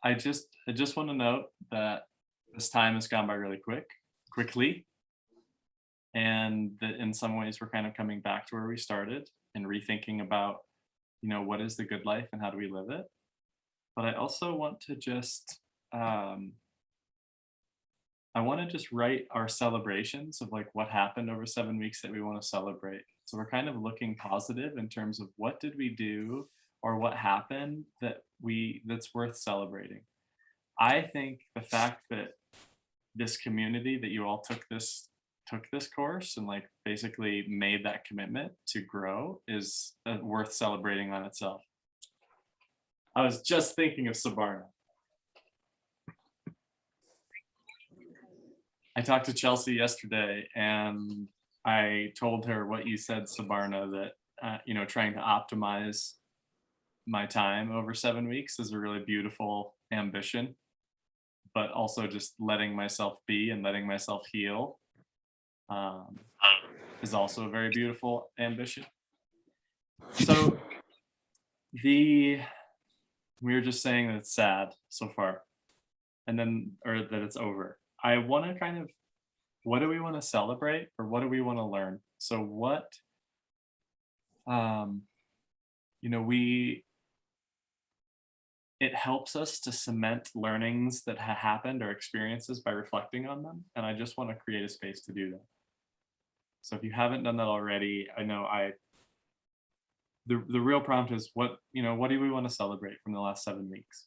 I just want to note that this time has gone by really quickly, and that in some ways we're kind of coming back to where we started and rethinking about, what is the good life and how do we live it. But I also want to just um, I want to just write our celebrations of like what happened over 7 weeks that we want to celebrate. So we're kind of looking positive in terms of what did we do or what happened that's worth celebrating. I think the fact that this community that you all took this course and like basically made that commitment to grow is worth celebrating on itself. I was just thinking of Sabarna. I talked to Chelsea yesterday and I told her what you said, Sabarna, that trying to optimize my time over 7 weeks is a really beautiful ambition, but also just letting myself be and letting myself heal um, is also a very beautiful ambition. So the we were just saying that it's sad so far, and then or that it's over. I want to kind of what do we want to celebrate or what do we want to learn? So what um, we it helps us to cement learnings that happened or experiences by reflecting on them, and I just want to create a space to do that. So if you haven't done that already, I know I the real prompt is what do we want to celebrate from the last 7 weeks?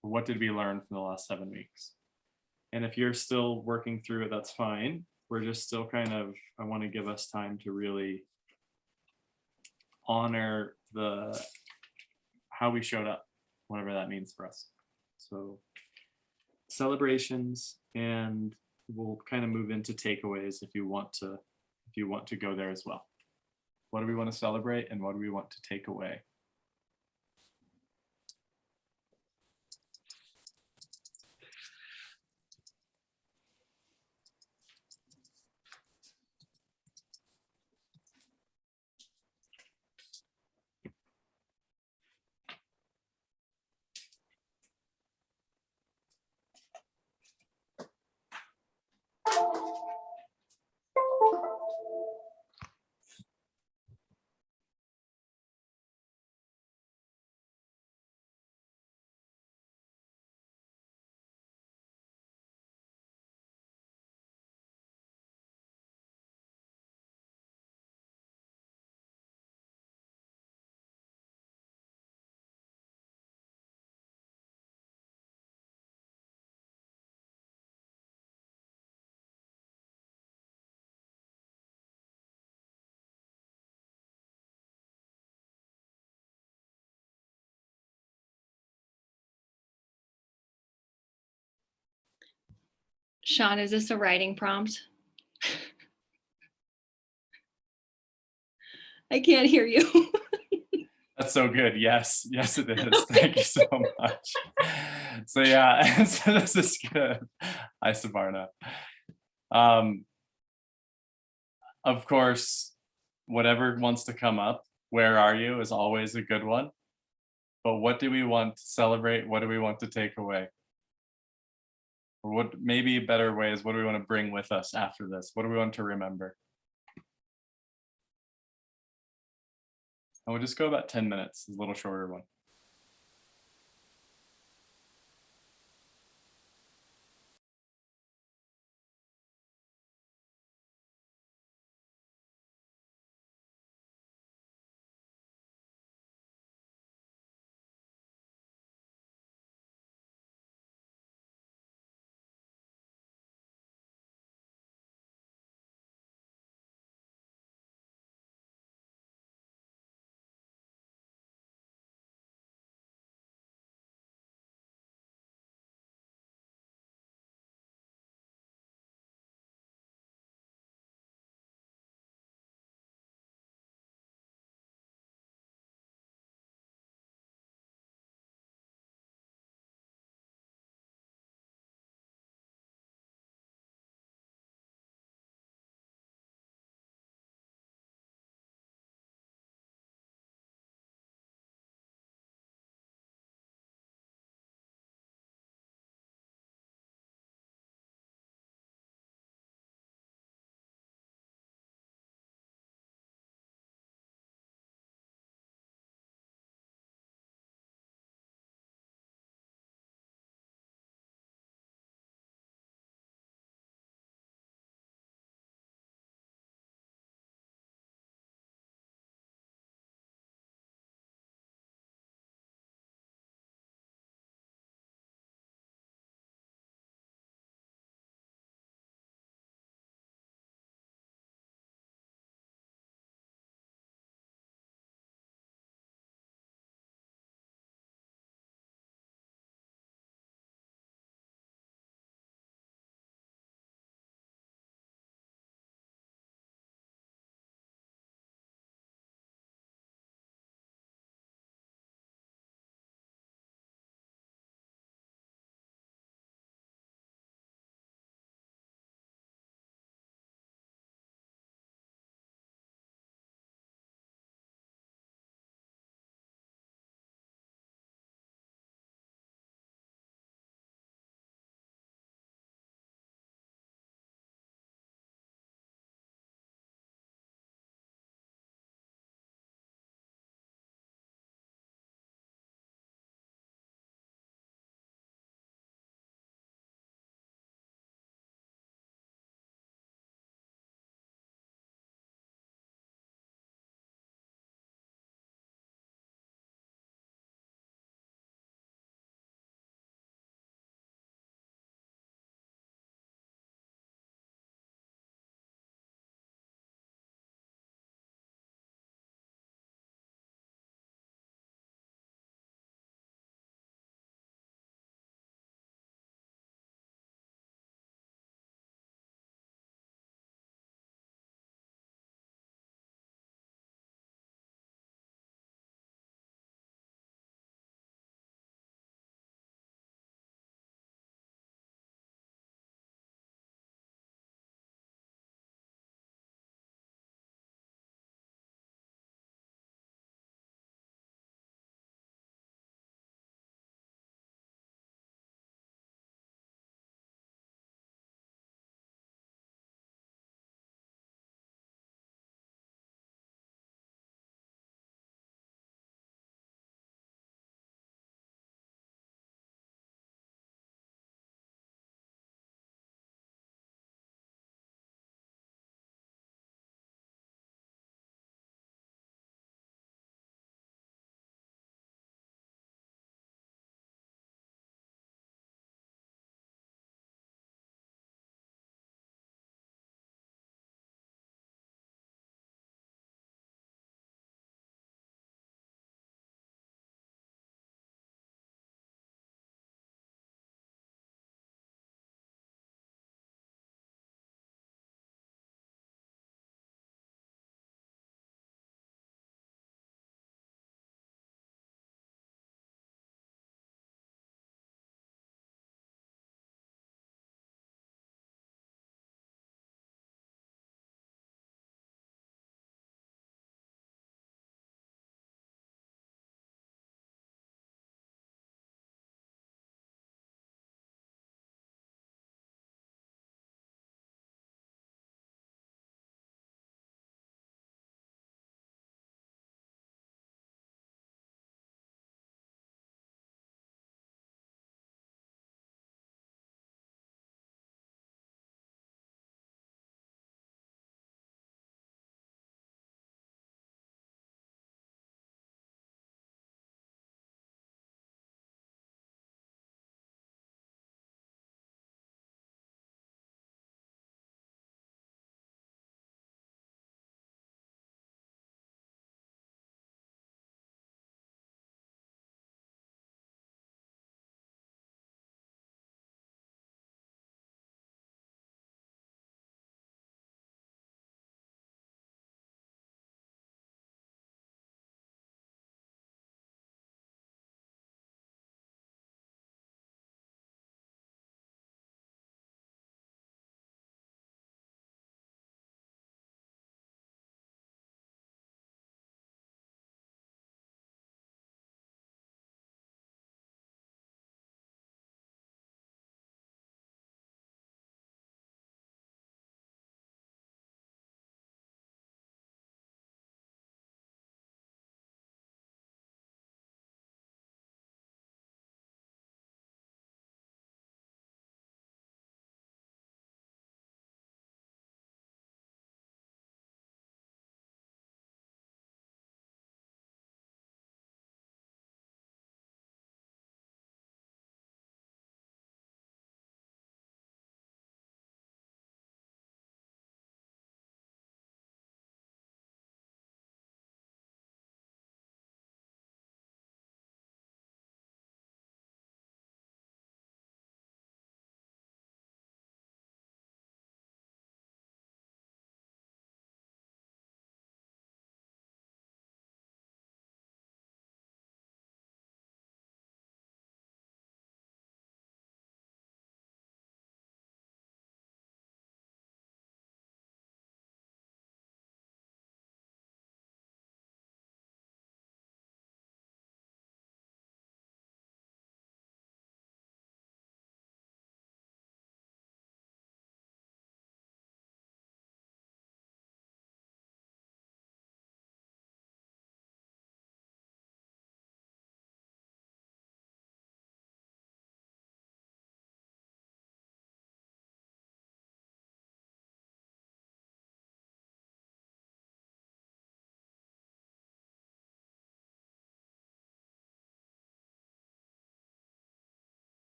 What did we learn from the last 7 weeks? And if you're still working through it, that's fine. We're just still kind of, I want to give us time to really honor the how we showed up, whatever that means for us. So celebrations, and we'll kind of move into takeaways if you want to go there as well. What do we want to celebrate and what do we want to take away? Sean, is this a writing prompt? I can't hear you. That's so good. Yes, yes, it is. Thank you so much. So yeah, so this is good. Hi, Sabarna. Um, of course, whatever wants to come up, where are you is always a good one. But what do we want to celebrate? What do we want to take away? Or what maybe a better way is what do we want to bring with us after this? What do we want to remember? And we'll just go about 10 minutes, a little shorter one.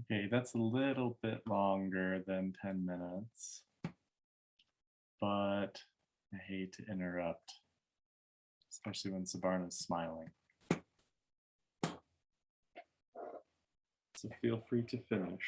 Okay, that's a little bit longer than 10 minutes, but I hate to interrupt, especially when Sabarna's smiling. So feel free to finish.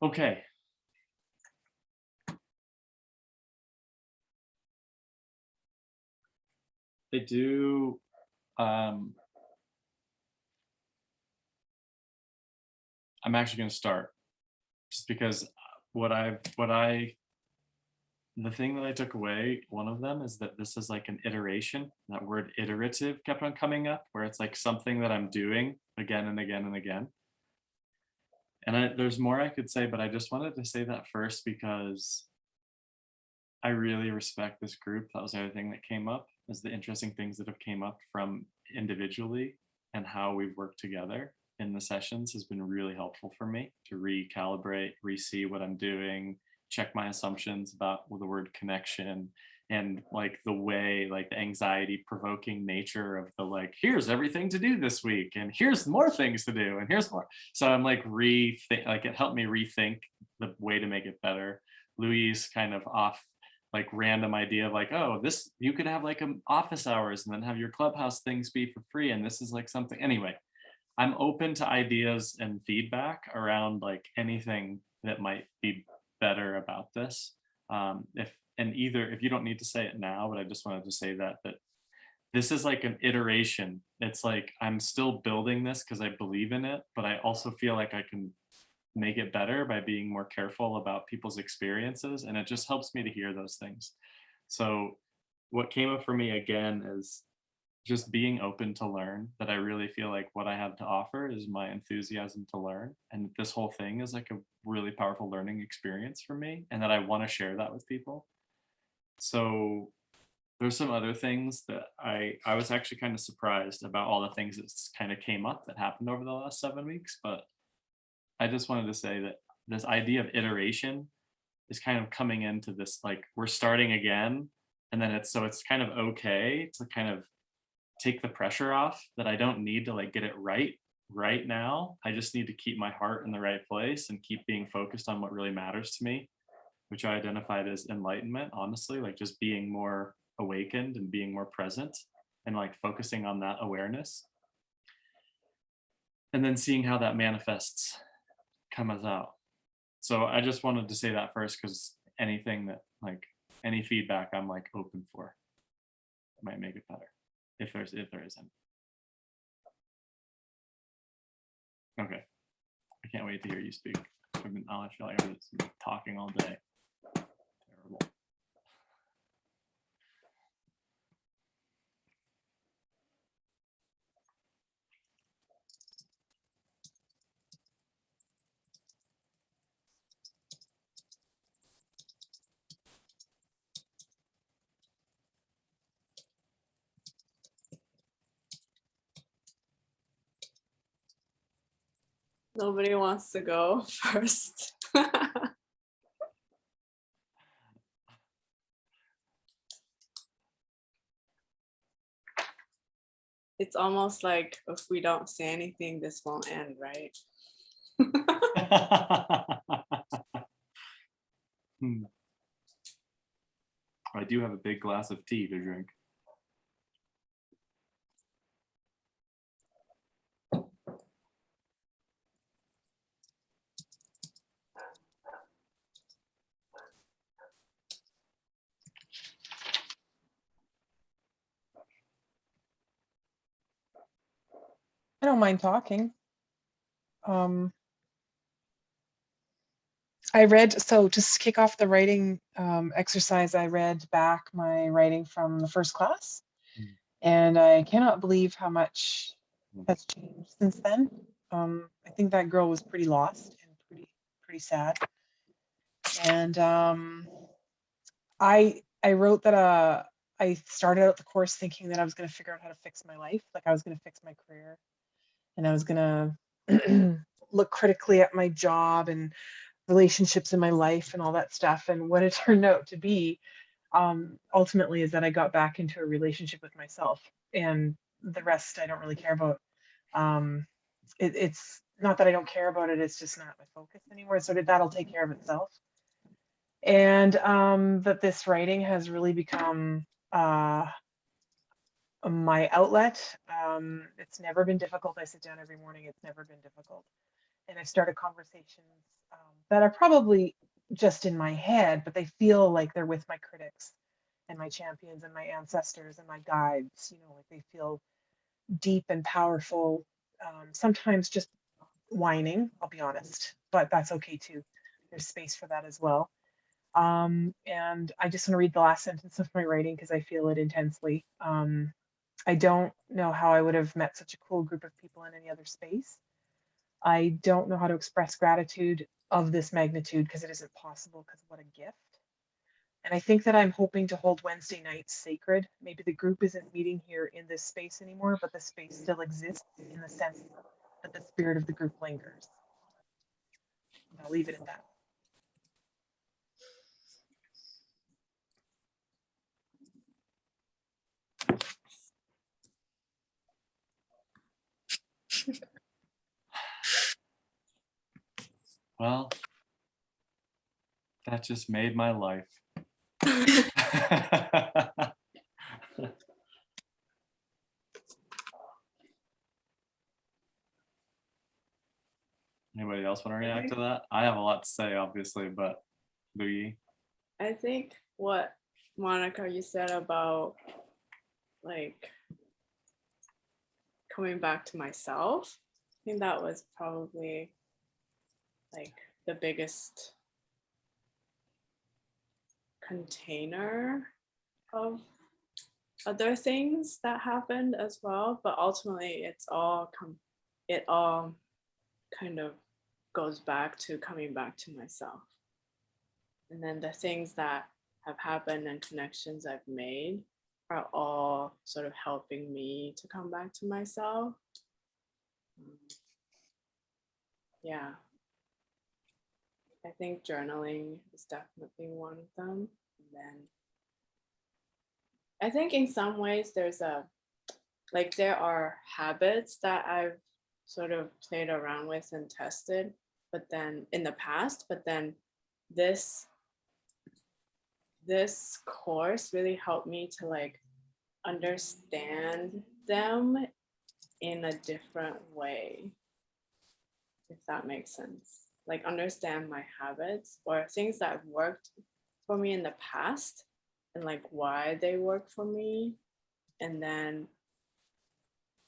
Okay. They do I'm actually going to start just because the thing that I took away, one of them is that this is like an iteration. That word iterative kept on coming up, where it's like something that I'm doing again and again and again. And there's more I could say, but I just wanted to say that first because I really respect this group. That was the other thing that came up, is the interesting things that have came up from individually and how we've worked together in the sessions has been really helpful for me to recalibrate, re-see what I'm doing, check my assumptions about the word connection, and like the way, like the anxiety provoking nature of the like, here's everything to do this week and here's more things to do and here's more. So I'm like like it helped me rethink the way to make it better. Luyi's kind of off like random idea of like, oh, this, you could have like office hours and then have your clubhouse things be for free, and this is like something. Anyway, I'm open to ideas and feedback around like anything that might be better about this. If you don't need to say it now, but I just wanted to say that this is like an iteration. It's like I'm still building this because I believe in it, but I also feel like I can make it better by being more careful about people's experiences, and it just helps me to hear those things. So what came up for me again is just being open to learn, that I really feel like what I have to offer is my enthusiasm to learn, and this whole thing is like a really powerful learning experience for me, and that I want to share that with people. So there's some other things that I was actually kind of surprised about, all the things that kind of came up that happened over the last 7 weeks, but I just wanted to say that this idea of iteration is kind of coming into this, like we're starting again, and then it's kind of okay to kind of take the pressure off, that I don't need to like get it right now. I just need to keep my heart in the right place and keep being focused on what really matters to me, which I identified as enlightenment, honestly, like just being more awakened and being more present and like focusing on that awareness. And then seeing how that manifests comes out. So I just wanted to say that first, because anything that like any feedback I'm like open for might make it better, if there isn't. Okay, I can't wait to hear you speak. I feel like I've been talking all day. Terrible. Nobody wants to go first. It's almost like if we don't say anything, this won't end, right? I do have a big glass of tea to drink. I don't mind talking. I read, so to kick off the writing exercise, I read back my writing from the first class, and I cannot believe how much has changed since then. I think that girl was pretty lost and pretty sad. And I wrote that I started out the course thinking that I was going to figure out how to fix my life, like I was going to fix my career, and I was going to look critically at my job and relationships in my life and all that stuff. And what it turned out to be ultimately is that I got back into a relationship with myself, and the rest I don't really care about. It's not that I don't care about it, it's just not my focus anymore. So that'll take care of itself. And that this writing has really become my outlet. It's never been difficult. I sit down every morning. It's never been difficult. And I started conversations that are probably just in my head, but they feel like they're with my critics and my champions and my ancestors and my guides. You know, like they feel deep and powerful. Sometimes just whining, I'll be honest, but that's okay too. There's space for that as well. And I just want to read the last sentence of my writing because I feel it intensely. I don't know how I would have met such a cool group of people in any other space. I don't know how to express gratitude of this magnitude because it isn't possible, because what a gift. And I think that I'm hoping to hold Wednesday nights sacred. Maybe the group isn't meeting here in this space anymore, but the space still exists in the sense that the spirit of the group lingers. And I'll leave it at that. Well, that just made my life. Anybody else want to react to that? I have a lot to say, obviously, but Luyi. I think what Monica, you said about like coming back to myself, I think that was probably like the biggest container of other things that happened as well. But ultimately it all kind of goes back to coming back to myself. And then the things that have happened and connections I've made are all sort of helping me to come back to myself. Yeah. I think journaling is definitely one of them. And then I think in some ways there are habits that I've sort of played around with and tested, but then in the past, but then this course really helped me to like understand them in a different way, if that makes sense. Like understand my habits or things that have worked for me in the past and like why they work for me, and then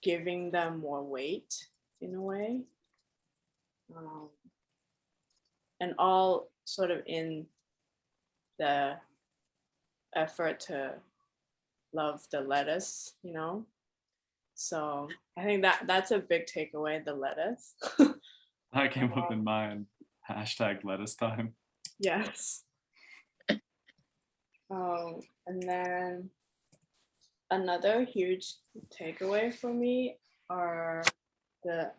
giving them more weight in a way. And all sort of in the effort to love the lettuce, you know? So I think that's a big takeaway, the lettuce. That came up in mine. Hashtag lettuce time. Yes. And then another huge takeaway for me are the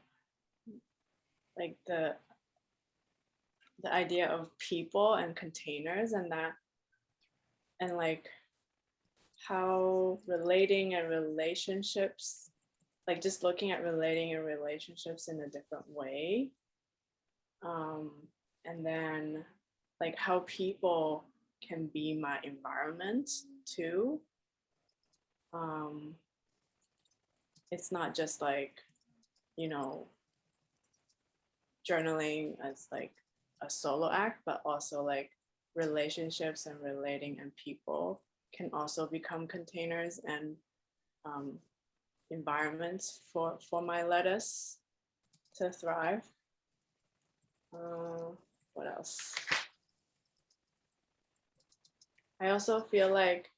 idea of people and containers, and that, and like how relating and relationships, like just looking at relating and relationships in a different way. And then like how people can be my environment too. It's not just like, you know, journaling as like a solo act, but also like relationships and relating and people can also become containers and environments for my lettuce to thrive. What else? I also feel like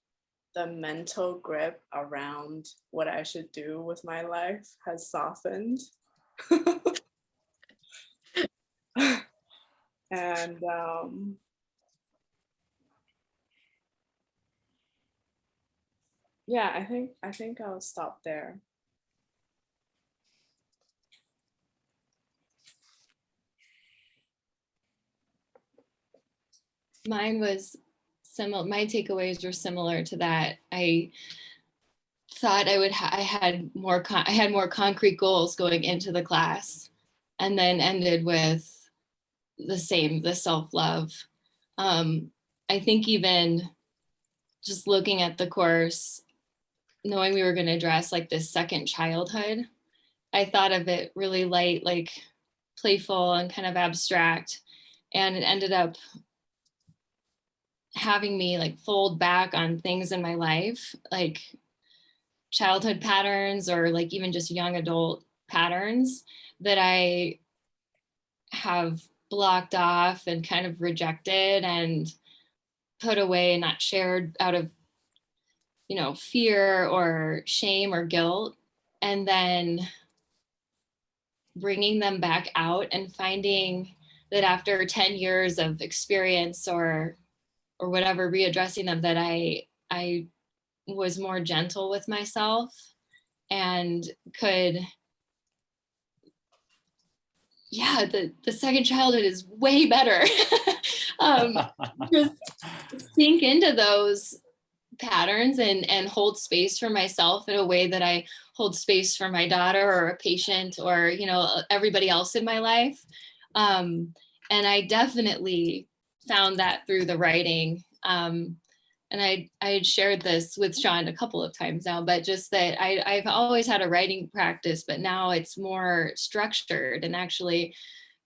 the mental grip around what I should do with my life has softened. And yeah, I think I'll stop there. Mine was similar. My takeaways were similar to that. I thought I had more concrete goals going into the class, and then ended with the self-love. I think even just looking at the course, knowing we were going to address like this second childhood, I thought of it really light, like playful and kind of abstract, and it ended up having me like fold back on things in my life, like childhood patterns or like even just young adult patterns that I have blocked off and kind of rejected and put away and not shared out of, you know, fear or shame or guilt. And then bringing them back out and finding that after 10 years of experience or whatever, readdressing them, that I was more gentle with myself and could, yeah, the second childhood is way better. Just sink into those patterns and hold space for myself in a way that I hold space for my daughter or a patient or, you know, everybody else in my life. And I definitely found that through the writing. And I had shared this with Sean a couple of times now, but just that I've always had a writing practice, but now it's more structured, and actually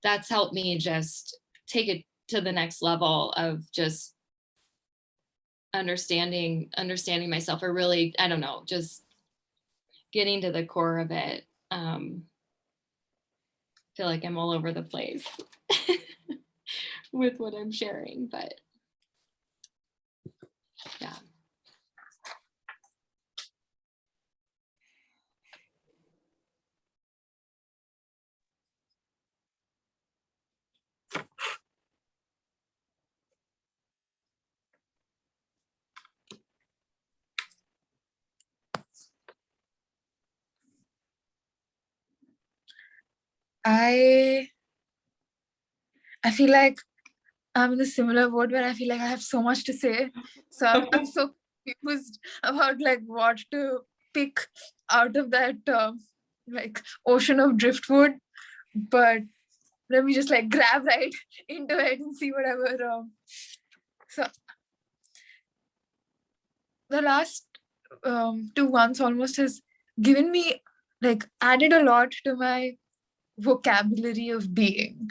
that's helped me just take it to the next level of just understanding myself, or really, I don't know, just getting to the core of it. Feel like I'm all over the place with what I'm sharing, but yeah. I feel like I'm in a similar boat where I feel like I have so much to say. So I'm so confused about like what to pick out of that like ocean of driftwood. But let me just like grab right into it and see whatever. So the last 2 months almost has given me, like, added a lot to my vocabulary of being.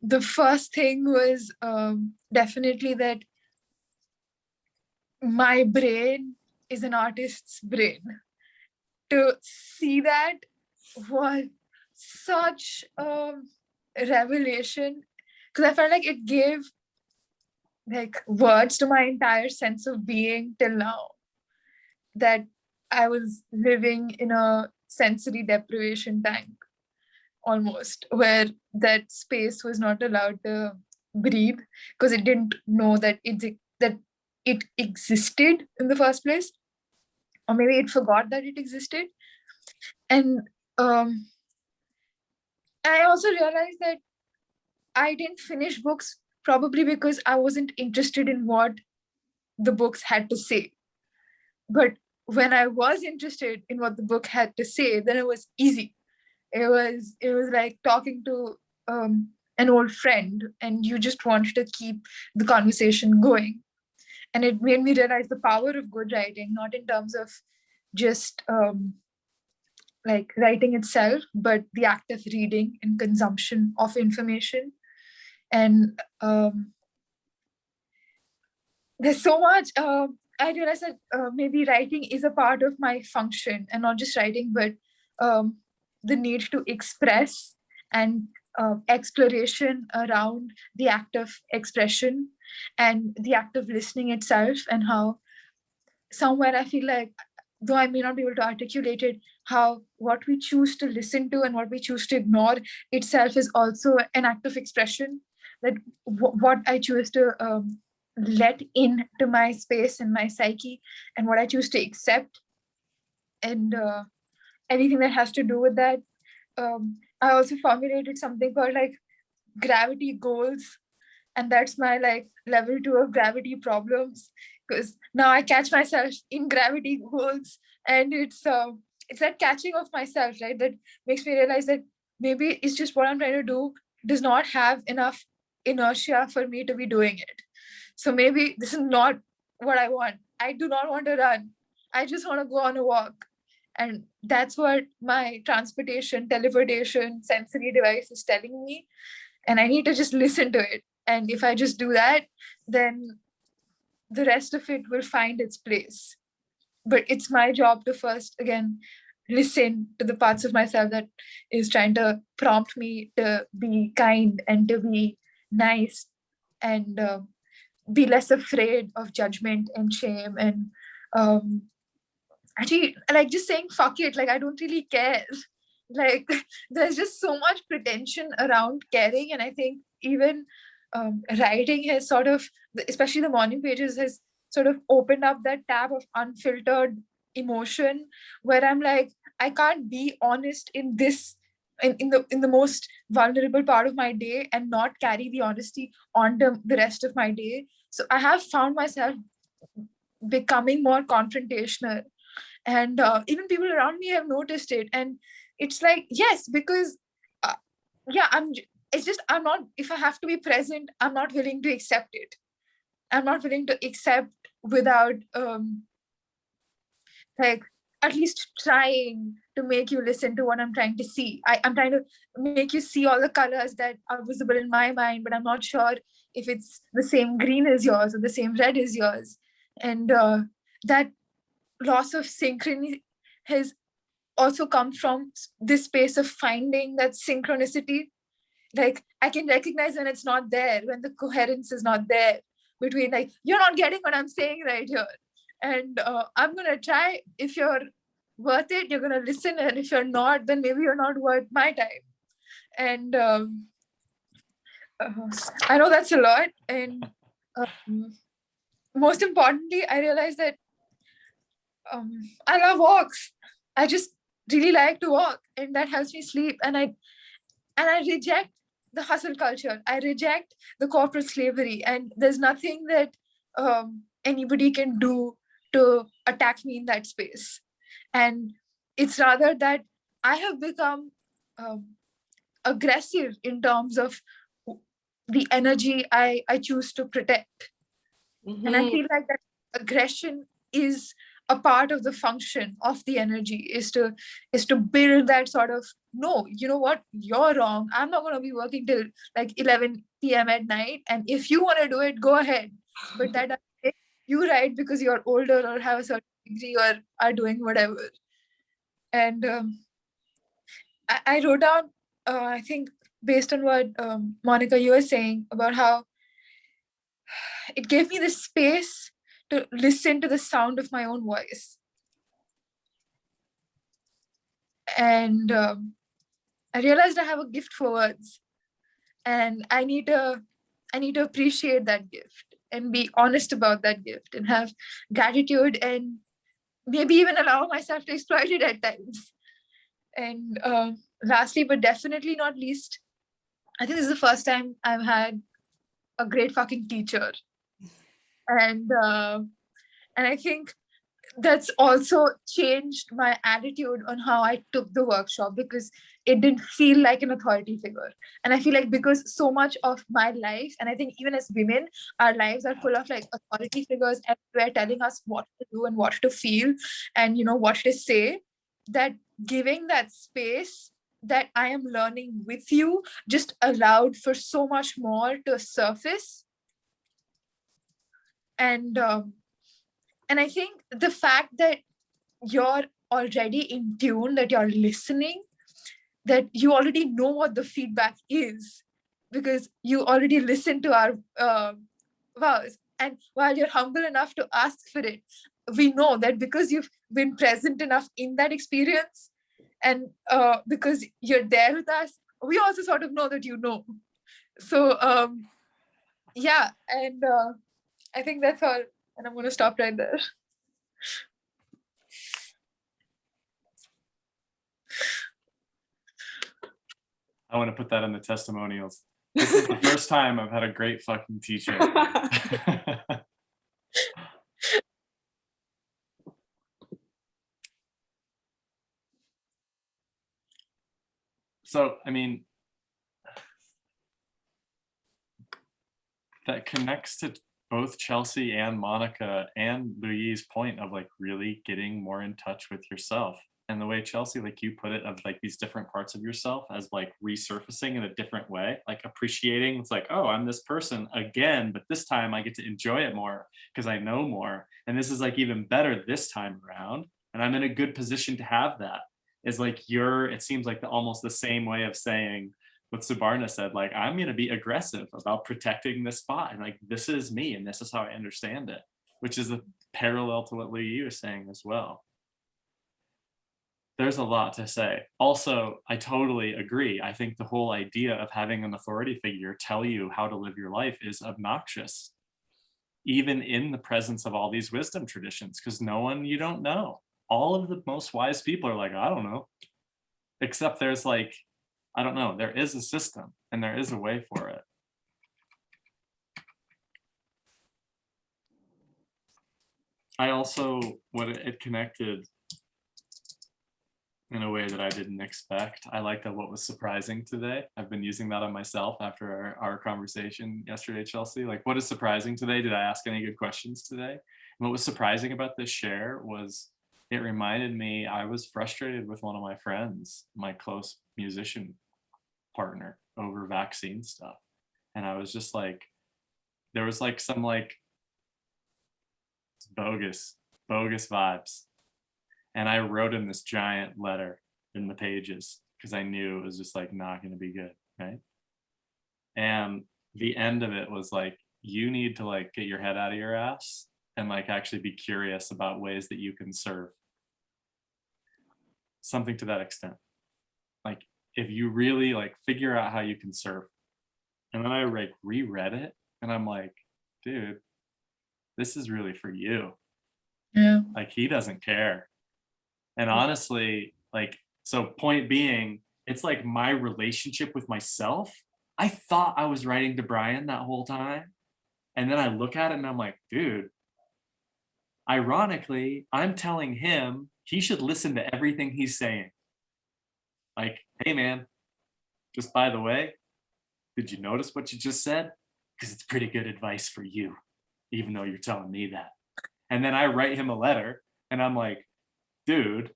The first thing was definitely that my brain is an artist's brain. To see that was such a revelation, because I felt like it gave like words to my entire sense of being till now, that I was living in a sensory deprivation tank almost, where that space was not allowed to breathe because it didn't know that it existed in the first place, or maybe it forgot that it existed. And I also realized that I didn't finish books probably because I wasn't interested in what the books had to say. But when I was interested in what the book had to say, then it was easy. It was like talking to an old friend, and you just wanted to keep the conversation going. And it made me realize the power of good writing, not in terms of just like writing itself, but the act of reading and consumption of information. And there's so much. I realized that maybe writing is a part of my function, and not just writing, but the need to express and exploration around the act of expression and the act of listening itself, and how somewhere I feel like, though I may not be able to articulate it, how what we choose to listen to and what we choose to ignore itself is also an act of expression. that what I choose to let into my space and my psyche, and what I choose to accept, and anything that has to do with that. I also formulated something called like gravity goals, and that's my like level 2 of gravity problems, because now I catch myself in gravity goals, and it's that catching of myself, right, that makes me realize that maybe it's just what I'm trying to do does not have enough inertia for me to be doing it. So maybe this is not what I want. I do not want to run. I just want to go on a walk. And that's what my transportation, teleportation, sensory device is telling me. And I need to just listen to it. And if I just do that, then the rest of it will find its place. But it's my job to first, again, listen to the parts of myself that is trying to prompt me to be kind and to be nice, and be less afraid of judgment and shame, and actually like just saying fuck it, like I don't really care. Like there's just so much pretension around caring, and I think even writing has sort of, especially the morning pages, has sort of opened up that tab of unfiltered emotion, where I'm like, I can't be honest in this, in the most vulnerable part of my day, and not carry the honesty on the rest of my day. So I have found myself becoming more confrontational, and even people around me have noticed it. And it's like, yes, because yeah, it's just, I'm not, if I have to be present, I'm not willing to accept it. I'm not willing to accept without like at least trying to make you listen to what I'm trying to see. I'm trying to make you see all the colors that are visible in my mind, but I'm not sure if it's the same green as yours or the same red as yours. And that loss of synchrony has also come from this space of finding that synchronicity. Like I can recognize when it's not there, when the coherence is not there between, like, you're not getting what I'm saying right here. And I'm going to try. If you're worth it, you're going to listen. And if you're not, then maybe you're not worth my time. And I know that's a lot. And most importantly, I realized that I love walks. I just really like to walk, and that helps me sleep. And I reject the hustle culture. I reject the corporate slavery, and there's nothing that anybody can do to attack me in that space. And it's rather that I have become aggressive in terms of the energy I choose to protect. And I feel like that aggression is a part of the function of the energy, is to build that sort of, no, you know what, you're wrong. I'm not going to be working till like 11 p.m. at night. And if you want to do it, go ahead. But that doesn't make you right because you're older or have a certain degree or are doing whatever. And I wrote down, I think based on what Monica, you were saying about how it gave me the space to listen to the sound of my own voice. And I realized I have a gift for words, and I need to appreciate that gift and be honest about that gift and have gratitude, and maybe even allow myself to exploit it at times. And lastly, but definitely not least, I think this is the first time I've had a great fucking teacher. And I think that's also changed my attitude on how I took the workshop, because it didn't feel like an authority figure. And I feel like because so much of my life, and I think even as women, our lives are full of like authority figures everywhere telling us what to do and what to feel and, you know, what to say, that giving that space that I am learning with you just allowed for so much more to surface. And I think the fact that you're already in tune, that you're listening, that you already know what the feedback is, because you already listened to our vows. And while you're humble enough to ask for it, we know that because you've been present enough in that experience, and because you're there with us, we also sort of know that you know. So yeah, and I think that's all, and I'm gonna stop right there. I want to put that in the testimonials. This is the first time I've had a great fucking teacher. So, I mean, that connects to both Chelsea and Monica and Luyi's point of like really getting more in touch with yourself. And the way Chelsea, like you put it, of like these different parts of yourself as like resurfacing in a different way, like appreciating. It's like, oh, I'm this person again, but this time I get to enjoy it more because I know more. And this is like even better this time around. And I'm in a good position to have that. Is like it seems like almost the same way of saying what Subarna said, like, I'm going to be aggressive about protecting this spot. And like, this is me and this is how I understand it, which is a parallel to what Luyi was saying as well. There's a lot to say. Also, I totally agree. I think the whole idea of having an authority figure tell you how to live your life is obnoxious, even in the presence of all these wisdom traditions, because you don't know. All of the most wise people are like, I don't know. Except there's like, I don't know, there is a system and there is a way for it. I also, it connected in a way that I didn't expect. I liked what was surprising today. I've been using that on myself after our conversation yesterday, Chelsea. Like, what is surprising today? Did I ask any good questions today? And what was surprising about this share was it reminded me I was frustrated with one of my friends, my close musician partner, over vaccine stuff. And I was just like, there was like some like bogus vibes. And I wrote him this giant letter in the pages because I knew it was just like not going to be good, right? And the end of it was like, you need to like get your head out of your ass and like actually be curious about ways that you can serve. Something to that extent. Like, if you really like figure out how you can serve. And then I like reread it and I'm like, dude, this is really for you. Yeah. Like, he doesn't care. And honestly, like, so point being, it's like my relationship with myself. I thought I was writing to Brian that whole time. And then I look at it and I'm like, dude, ironically, I'm telling him he should listen to everything he's saying. Like, hey man, just by the way, did you notice what you just said? Because it's pretty good advice for you, even though you're telling me that. And then I write him a letter and I'm like, dude,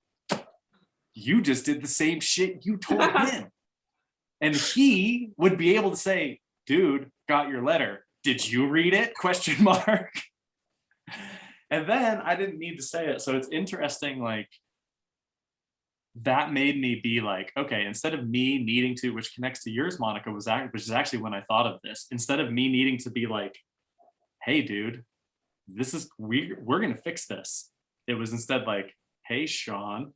you just did the same shit you told him. And he would be able to say, dude, got your letter. Did you read it? Question mark. And then I didn't need to say it. So it's interesting, like, that made me be like, okay, instead of me needing to, which connects to yours, Monica, which is actually when I thought of this, instead of me needing to be like, hey, dude, we're gonna fix this. It was instead like, hey, Sean,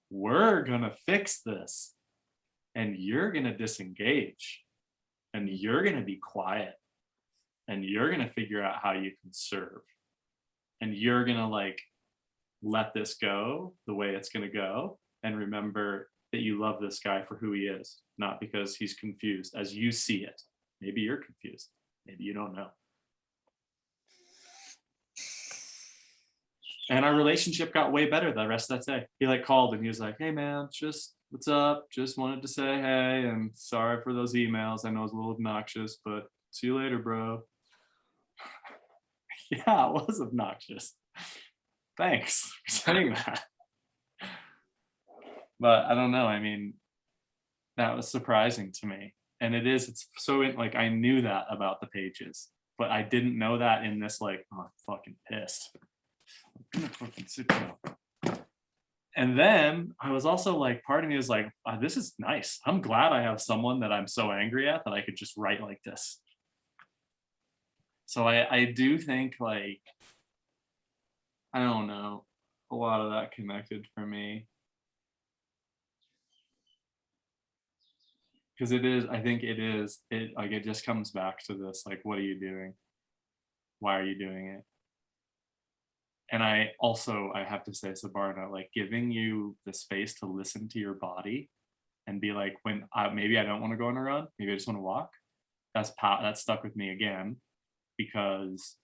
we're gonna fix this. And you're gonna disengage. And you're gonna be quiet. And you're gonna figure out how you can serve. And you're gonna like let this go the way it's gonna go. And remember that you love this guy for who he is, not because he's confused as you see it. Maybe you're confused. Maybe you don't know. And our relationship got way better the rest of that day. He like called and he was like, hey man, just what's up? Just wanted to say hey, and sorry for those emails. I know it's a little obnoxious, but see you later, bro. Yeah, it was obnoxious. Thanks for saying that. But I don't know. I mean, that was surprising to me. And it's so like, I knew that about the pages, but I didn't know that in this, like, oh, I'm fucking pissed. I'm gonna fucking sit down. And then I was also like, part of me was like, oh, this is nice. I'm glad I have someone that I'm so angry at that I could just write like this. So I do think, like, I don't know, a lot of that connected for me. because it is, I think it is, it like it just comes back to this, like, what are you doing? Why are you doing it? And I have to say, Sabarna, like giving you the space to listen to your body and be like, when maybe I don't want to go on a run, maybe I just want to walk. That stuck with me again, because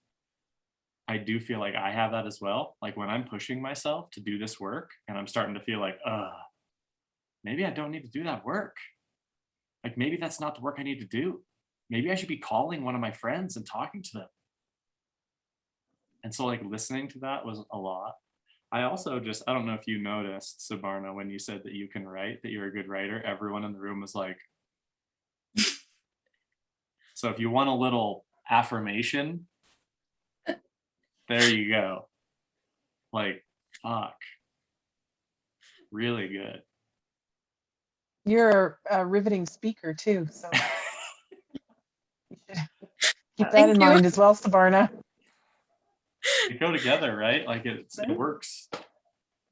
I do feel like I have that as well. Like when I'm pushing myself to do this work and I'm starting to feel like, maybe I don't need to do that work. Like maybe that's not the work I need to do. Maybe I should be calling one of my friends and talking to them. And so like listening to that was a lot. I also just, I don't know if you noticed, Sabarna, when you said that you can write, that you're a good writer, everyone in the room was like, so if you want a little affirmation, there you go. Like, fuck. Really good. You're a riveting speaker too, so you should keep that Thank in you. mind as well, Sabarna. They go together, right? Like it works.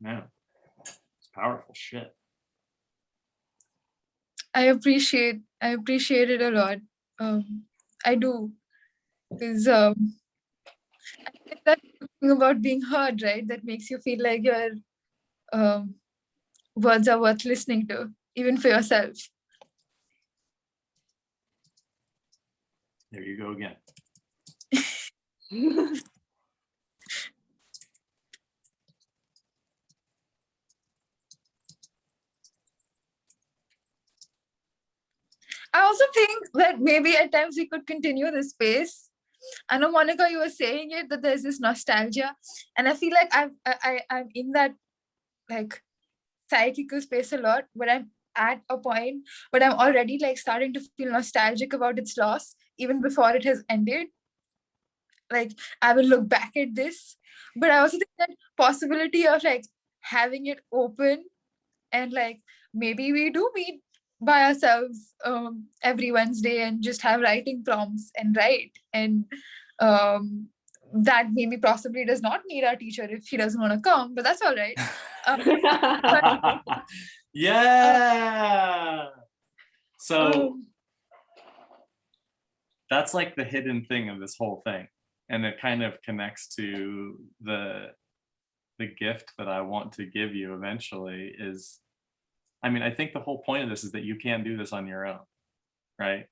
Yeah. It's powerful shit. I appreciate it a lot. I do, because I think that thing about being heard, right? That makes you feel like your words are worth listening to, even for yourself. There you go again. I also think that maybe at times we could continue this space. I know, Monica, you were saying it, that there's this nostalgia, and I feel like I'm in that like psychical space a lot, where I'm at a point but I'm already like starting to feel nostalgic about its loss even before it has ended. Like I will look back at this, but I also think that possibility of like having it open, and like maybe we do meet by ourselves every Wednesday and just have writing prompts and write, and that maybe possibly does not need our teacher if he doesn't want to come, but that's all right. Yeah. So that's like the hidden thing of this whole thing, and it kind of connects to the gift that I want to give you eventually. Is, I mean, I think the whole point of this is that you can't do this on your own, right?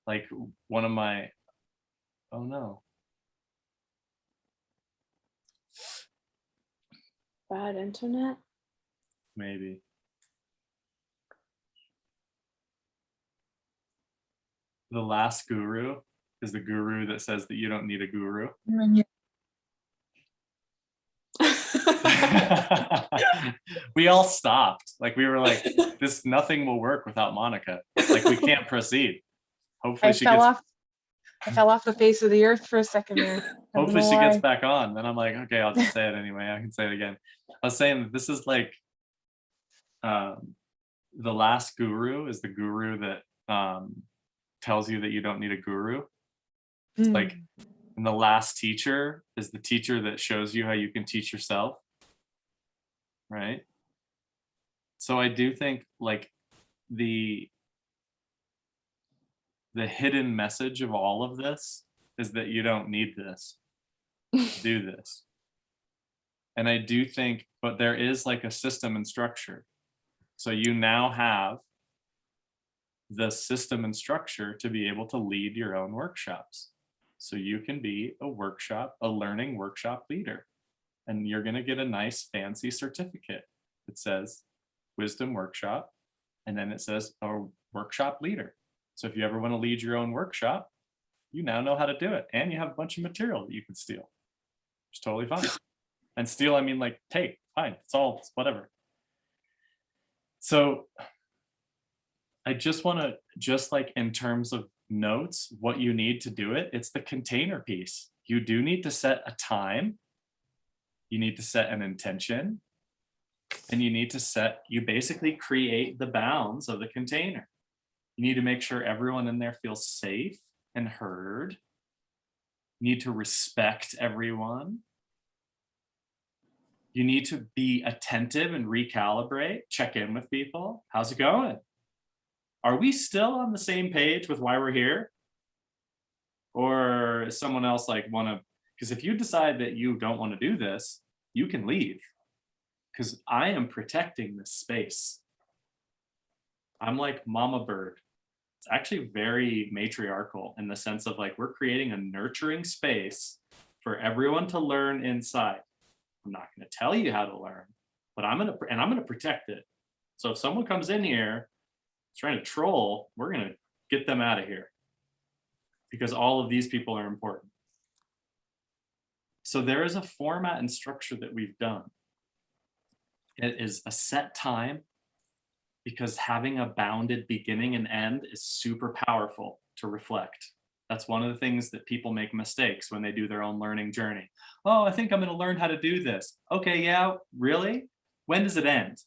Like one of my, oh no, Bad internet? maybe. The last guru is the guru that says that you don't need a guru. We all stopped. Like we were like, this, nothing will work without Monica. Like we can't proceed. Hopefully I she fell gets off. I fell off the face of the earth for a second there. I don't hopefully know she gets why. back on. Then I'm like, okay, I'll just say it anyway. I can say it again. I was saying that this is like the last guru is the guru that tells you that you don't need a guru. Like, and the last teacher is the teacher that shows you how you can teach yourself, right? So I do think like the hidden message of all of this is that you don't need this to do this. And I do think, but there is like a system and structure. So you now have the system and structure to be able to lead your own workshops. So you can be a learning workshop leader, and you're going to get a nice fancy certificate that says Wisdom Workshop, and then it says a workshop leader. So if you ever want to lead your own workshop, you now know how to do it, and you have a bunch of material that you can steal. It's totally fine. And steal, I mean like take, fine, it's whatever. So I just want to, just like in terms of notes, what you need to do it, it's the container piece. You do need to set a time. You need to set an intention. And you basically create the bounds of the container. You need to make sure everyone in there feels safe and heard. You need to respect everyone. You need to be attentive and recalibrate, check in with people. How's it going? Are we still on the same page with why we're here? Or is someone else like want to, because if you decide that you don't want to do this, you can leave. Because I am protecting this space. I'm like mama bird. It's actually very matriarchal in the sense of like, we're creating a nurturing space for everyone to learn inside. I'm not going to tell you how to learn, but I'm going to protect it. So if someone comes in here trying to troll, we're going to get them out of here because all of these people are important. So there is a format and structure that we've done. It is a set time, because having a bounded beginning and end is super powerful to reflect. That's one of the things that people make mistakes when they do their own learning journey. Oh, I think I'm going to learn how to do this. Okay, yeah, really? When does it end?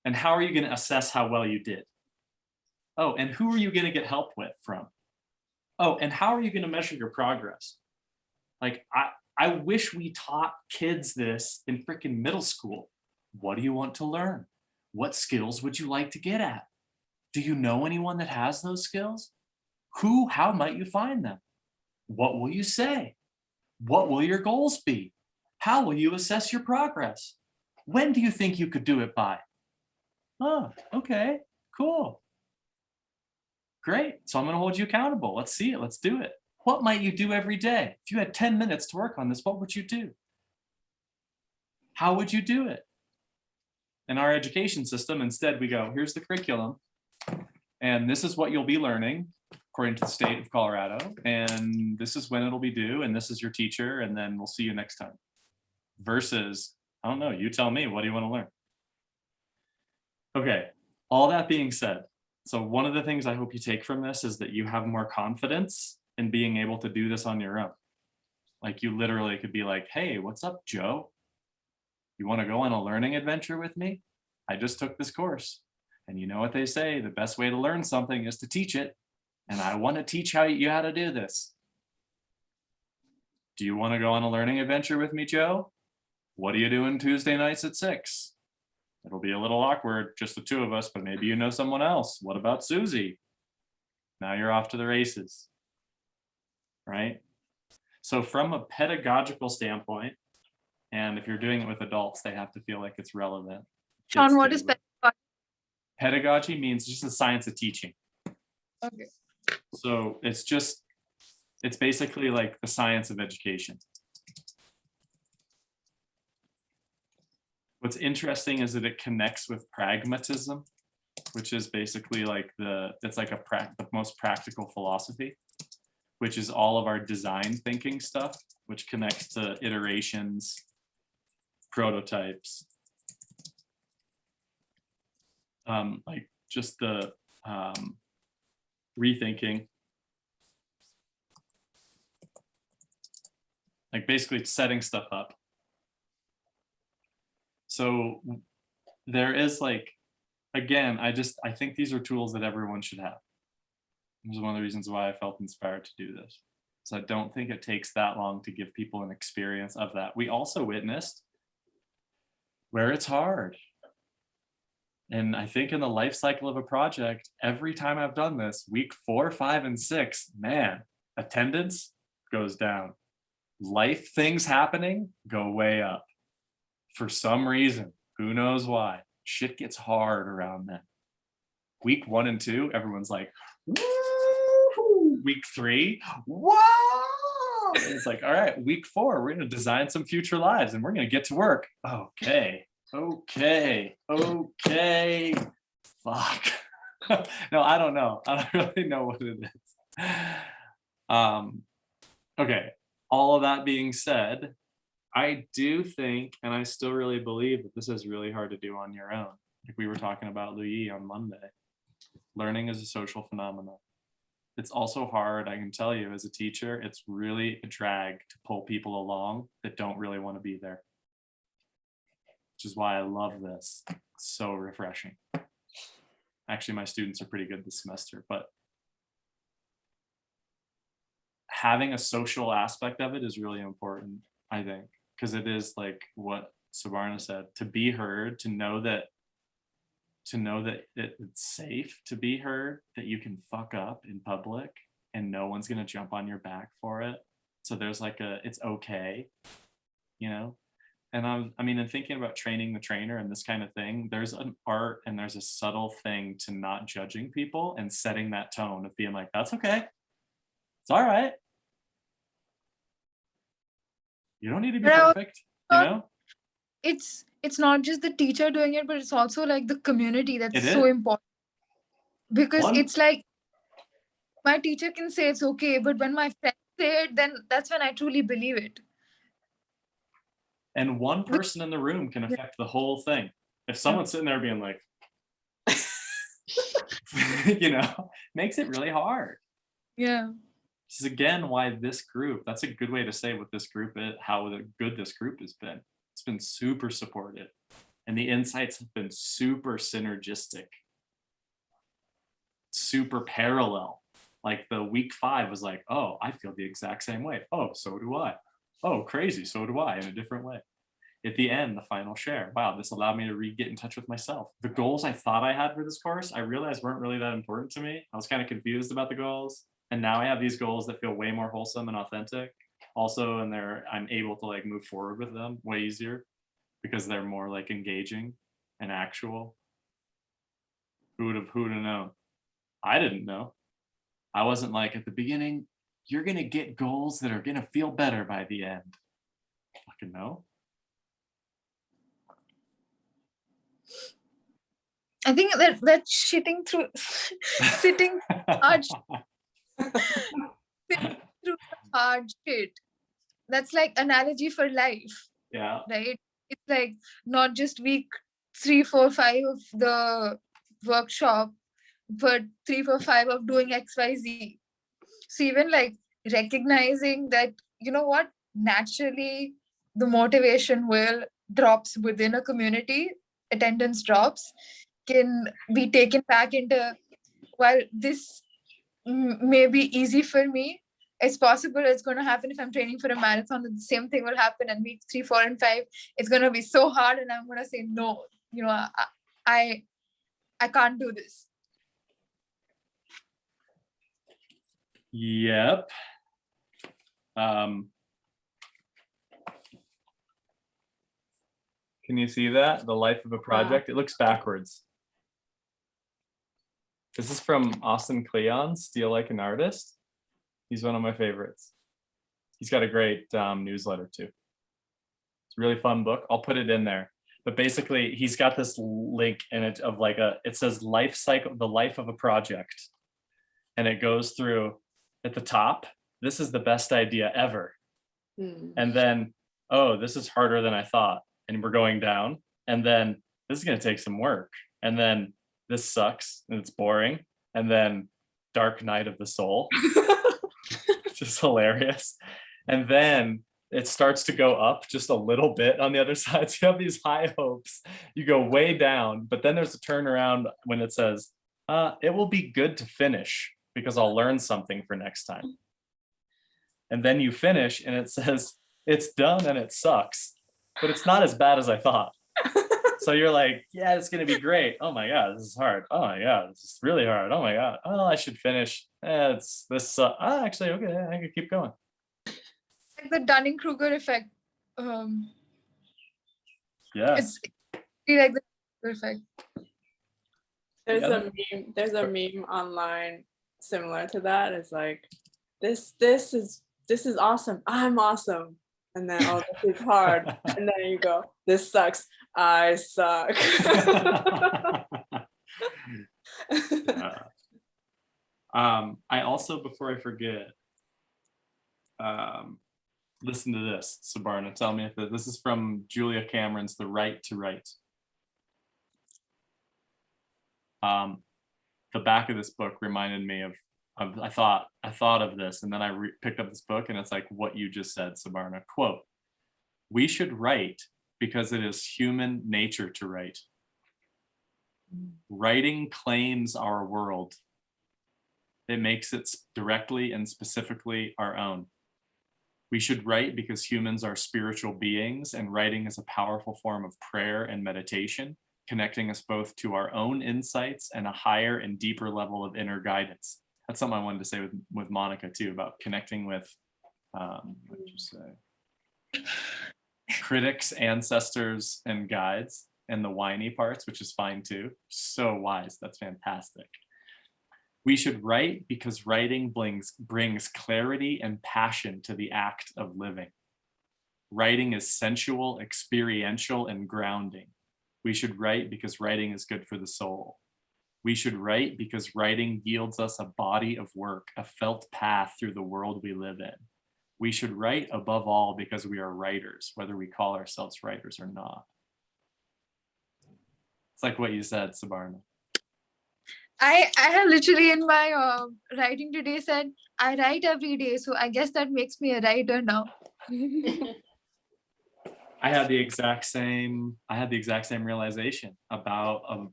And how are you going to assess how well you did? Oh, and who are you going to get help from? Oh, and how are you going to measure your progress? Like, I wish we taught kids this in freaking middle school. What do you want to learn? What skills would you like to get at? Do you know anyone that has those skills? How might you find them? What will you say? What will your goals be? How will you assess your progress? When do you think you could do it by? Oh, okay, cool. Great, so I'm gonna hold you accountable. Let's see it, let's do it. What might you do every day? If you had 10 minutes to work on this, what would you do? How would you do it? In our education system, instead we go, here's the curriculum, and this is what you'll be learning according to the state of Colorado, and this is when it'll be due, and this is your teacher, and then we'll see you next time. Versus, I don't know, you tell me, what do you want to learn? Okay, all that being said, so one of the things I hope you take from this is that you have more confidence in being able to do this on your own. Like, you literally could be like, hey, what's up, Joe? You want to go on a learning adventure with me? I just took this course. And you know what they say, the best way to learn something is to teach it. And I want to teach you how to do this. Do you want to go on a learning adventure with me, Joe? What are you doing Tuesday nights at 6? It'll be a little awkward, just the two of us, but maybe you know someone else. What about Susie? Now you're off to the races, right? So from a pedagogical standpoint, and if you're doing it with adults, they have to feel like it's relevant. Sean, what is pedagogy? Pedagogy means just the science of teaching. Okay. So it's basically like the science of education. What's interesting is that it connects with pragmatism, which is basically like the most practical philosophy, which is all of our design thinking stuff, which connects to iterations, prototypes, like just the rethinking, like basically setting stuff up. So there is like, again, I think these are tools that everyone should have. This is one of the reasons why I felt inspired to do this. So I don't think it takes that long to give people an experience of that. We also witnessed where it's hard. And I think in the life cycle of a project, every time I've done this, week 4, 5, and 6, man, attendance goes down. Life things happening go way up. For some reason, who knows why, shit gets hard around then. Week 1 and 2, everyone's like, woo! Week 3, whoa! And it's like, all right, week 4, we're gonna design some future lives and we're gonna get to work. Okay, fuck. No, I don't know. I don't really know what it is. Okay, all of that being said, I do think, and I still really believe that this is really hard to do on your own. Like we were talking about Luyi on Monday. Learning is a social phenomenon. It's also hard, I can tell you as a teacher, it's really a drag to pull people along that don't really want to be there. Which is why I love this. It's so refreshing. Actually, my students are pretty good this semester, but having a social aspect of it is really important, I think, because it is like what Subarna said, to be heard, to know that to know that it's safe to be heard, that you can fuck up in public and no one's going to jump on your back for it. So there's like it's okay, you know? And I mean, in thinking about training the trainer and this kind of thing, there's an art and there's a subtle thing to not judging people and setting that tone of being like, that's okay. It's all right. You don't need to be perfect, you know? It's not just the teacher doing it, but it's also like the community that's It so is. important. Because One- it's like my teacher can say it's okay, but when my friends say it, then that's when I truly believe it. And one person in the room can affect the whole thing. If someone's sitting there being like, you know, makes it really hard. Yeah. This is again why this group, that's a good way to say what this group is, how good this group has been. It's been super supportive. And the insights have been super synergistic, super parallel. Like the week 5 was like, oh, I feel the exact same way. Oh, so do I. Oh, crazy, so do I, in a different way. At the end, the final share, wow, this allowed me to get in touch with myself. The goals I thought I had for this course, I realized weren't really that important to me. I was kind of confused about the goals. And now I have these goals that feel way more wholesome and authentic. Also, and I'm able to like move forward with them way easier because they're more like engaging and actual. Who would have known? I didn't know. I wasn't like at the beginning, you're gonna get goals that are gonna feel better by the end. Fucking no. I think that sitting through sitting through hard shit. That's like analogy for life, Yeah. right? It's like not just week 3, 4, 5 of the workshop, but 3, 4, 5 of doing XYZ. So even like recognizing that, you know what, naturally the motivation will drops within a community, attendance drops, can be taken back into, while this may be easy for me, it's possible it's going to happen if I'm training for a marathon. The same thing will happen in week 3, 4, and 5. It's going to be so hard, and I'm going to say no. You know, I can't do this. Yep. Can you see that? The life of a project. It looks backwards. This is from Austin Kleon, Steal Like an Artist. He's one of my favorites. He's got a great newsletter too. It's a really fun book. I'll put it in there. But basically, he's got this link in it of like it says life cycle, the life of a project. And it goes through at the top, this is the best idea ever. And then, oh, this is harder than I thought. And we're going down. And then this is going to take some work. And then this sucks and it's boring. And then dark night of the soul. It's just hilarious. And then it starts to go up just a little bit on the other side. So you have these high hopes. You go way down, but then there's a turnaround when it says, it will be good to finish because I'll learn something for next time. And then you finish and it says, it's done and it sucks, but it's not as bad as I thought. So you're like, yeah, it's going to be great. Oh my God, this is hard. Oh my God, this is really hard. Oh my God. Oh, I should finish. Actually, okay, I can keep going. Like the Dunning-Kruger effect. Yes. It's really like the effect. There's a meme online similar to that. It's like, this is awesome. I'm awesome. And then, oh, this is hard. And then you go, this sucks. I suck. I also, before I forget, listen to this, Subarna. Tell me if this is from Julia Cameron's The Right to Write. The back of this book reminded me of I thought of this, and then I picked up this book, and it's like what you just said, Subarna. Quote, "We should write because it is human nature to write. Writing claims our world. It makes it directly and specifically our own. We should write because humans are spiritual beings, and writing is a powerful form of prayer and meditation. connecting us both to our own insights and a higher and deeper level of inner guidance. That's something I wanted to say with Monica too, about connecting with, what did you say? Critics, ancestors, and guides, and the whiny parts, which is fine too. So wise, that's fantastic. We should write because writing brings clarity and passion to the act of living. Writing is sensual, experiential, and grounding. We should write because writing is good for the soul. We should write because writing yields us a body of work, a felt path through the world we live in. We should write above all because we are writers, whether we call ourselves writers or not. It's like what you said, Sabarna. I have literally in my writing today said, I write every day. So I guess that makes me a writer now. I had the exact same realization about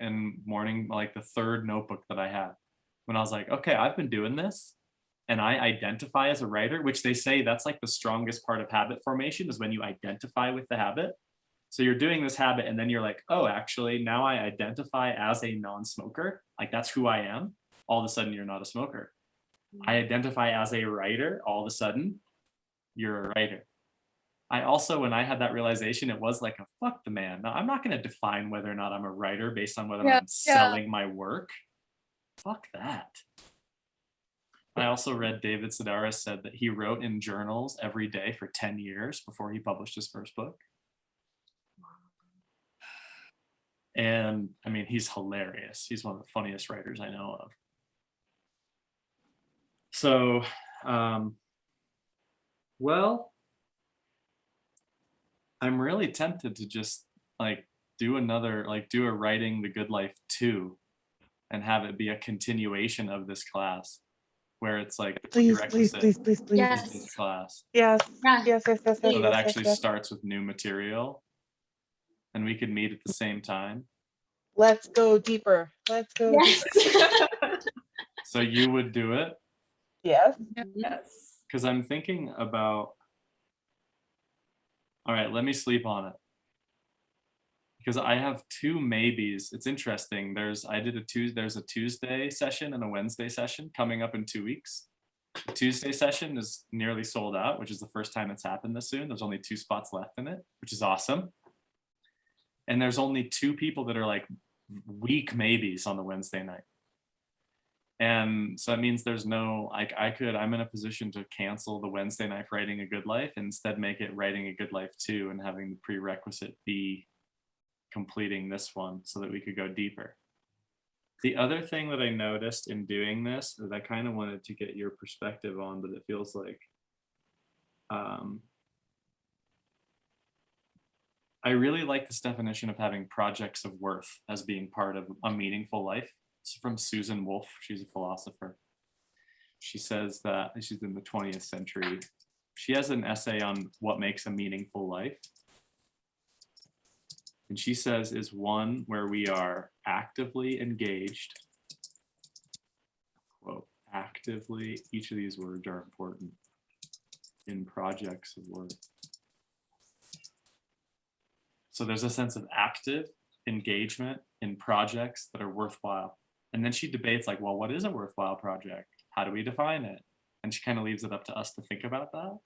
in morning, like the third notebook that I had, when I was like, okay, I've been doing this and I identify as a writer, which they say that's like the strongest part of habit formation, is when you identify with the habit. So you're doing this habit and then you're like, oh, actually now I identify as a non-smoker. Like that's who I am. All of a sudden you're not a smoker. I identify as a writer. All of a sudden you're a writer. I also, when I had that realization, it was like a fuck the man. Now, I'm not going to define whether or not I'm a writer based on whether I'm selling my work. Fuck that. I also read David Sedaris said that he wrote in journals every day for 10 years before he published his first book. And I mean, he's hilarious. He's one of the funniest writers I know of. So, well, I'm really tempted to just like do a Writing the Good Life 2 and have it be a continuation of this class where it's like the Please. Yes. this class. Yes. Yeah. Yes. So that actually starts with new material and we could meet at the same time. Let's go deeper. Let's go Yes. deeper. So you would do it? Yes. Yes. Because I'm thinking about, all right, let me sleep on it. Because I have two maybes. It's interesting. There's a Tuesday session and a Wednesday session coming up in 2 weeks. The Tuesday session is nearly sold out, which is the first time it's happened this soon. There's only 2 spots left in it, which is awesome. And there's only 2 people that are like weak maybes on the Wednesday night. And so that means there's no, like I'm in a position to cancel the Wednesday night Writing a Good Life and instead make it Writing a Good Life 2 and having the prerequisite be completing this one so that we could go deeper. The other thing that I noticed in doing this that I kind of wanted to get your perspective on, but it feels like I really like this definition of having projects of worth as being part of a meaningful life. It's from Susan Wolf. She's a philosopher. She says that she's in the 20th century. She has an essay on what makes a meaningful life. And she says is one where we are actively engaged. Quote, actively, each of these words are important, in projects of worth. So there's a sense of active engagement in projects that are worthwhile. And then she debates like, well, what is a worthwhile project? How do we define it? And she kind of leaves it up to us to think about that.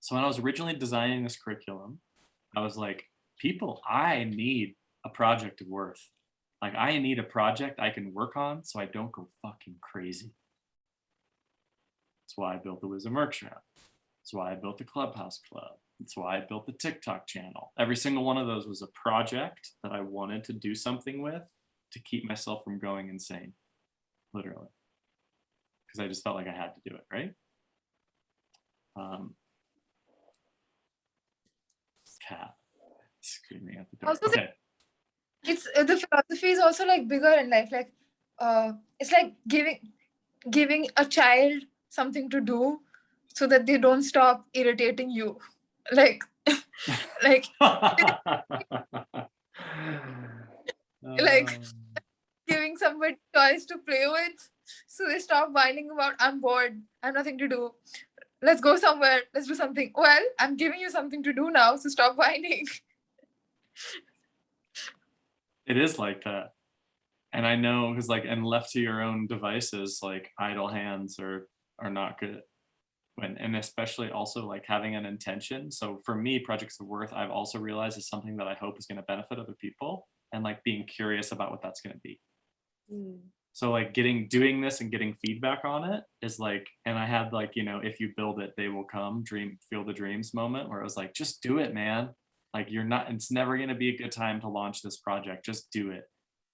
So when I was originally designing this curriculum, I was like, I need a project of worth. Like I need a project I can work on so I don't go fucking crazy. That's why I built the Wisdom Workshop. That's why I built the Clubhouse Club. That's why I built the TikTok channel. Every single one of those was a project that I wanted to do something with to keep myself from going insane, literally. Because I just felt like I had to do it, right? Cat screaming at the door. Also, Okay. It's the philosophy is also like bigger in life. Like it's like giving a child something to do so that they don't stop irritating you. Like giving somebody toys to play with so they stop whining about I'm bored, I have nothing to do. Let's go somewhere, let's do something. Well, I'm giving you something to do now, so stop whining. It is like that. And I know, because like, and left to your own devices, like idle hands are not good. And especially also like having an intention. So for me, projects of worth, I've also realized is something that I hope is going to benefit other people, and like being curious about what that's going to be. So like doing this and getting feedback on it is like, and I had like, you know, if you build it, they will come, feel the dreams moment, where I was like, just do it, man. Like it's never going to be a good time to launch this project. Just do it.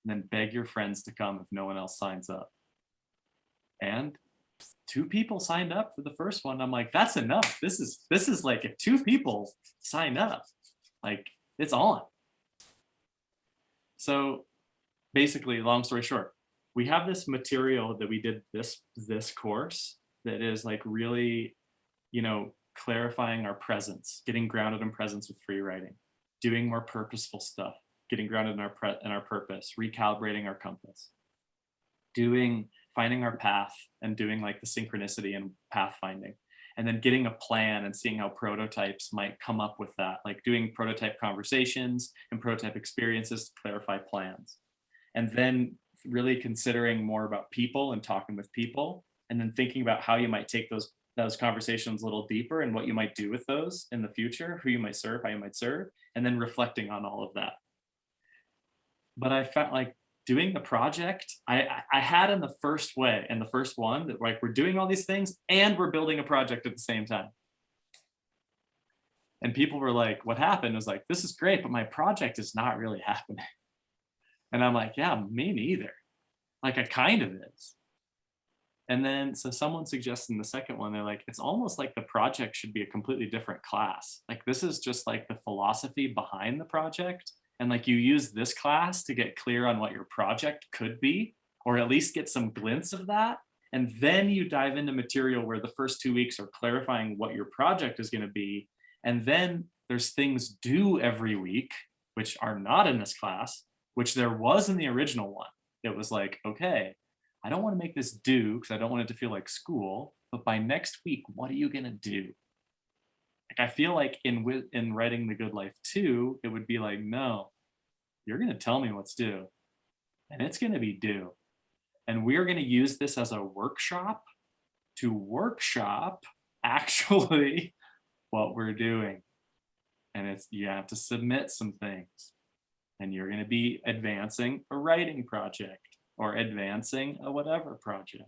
And then beg your friends to come if no one else signs up. And 2 people signed up for the first one. I'm like, that's enough. This is like, if 2 people sign up, like it's on. So basically, long story short, we have this material that we did this course that is like really, you know, clarifying our presence, getting grounded in presence with free writing, doing more purposeful stuff, getting grounded in our purpose, recalibrating our compass, finding our path and doing like the synchronicity and pathfinding, and then getting a plan and seeing how prototypes might come up with that, like doing prototype conversations and prototype experiences to clarify plans. And then really considering more about people and talking with people, and then thinking about how you might take those conversations a little deeper and what you might do with those in the future, who you might serve, how you might serve, and then reflecting on all of that. But I felt like doing the project, I had in the first one that like we're doing all these things and we're building a project at the same time. And people were like, what happened? I was like, this is great, but my project is not really happening. And I'm like, yeah, me neither. Like, it kind of is. And then, so someone suggested in the second one, they're like, it's almost like the project should be a completely different class. Like, this is just like the philosophy behind the project. And like, you use this class to get clear on what your project could be, or at least get some glimpse of that. And then you dive into material where the first 2 weeks are clarifying what your project is going to be. And then there's things due every week, which are not in this class, which there was in the original one. It was like, okay, I don't want to make this due because I don't want it to feel like school, but by next week, what are you going to do? Like, I feel like in writing The Good Life 2, it would be like, no, you're going to tell me what's due, and it's going to be due. And we're going to use this as a workshop to workshop actually what we're doing. And you have to submit some things, and you're going to be advancing a writing project or advancing a whatever project.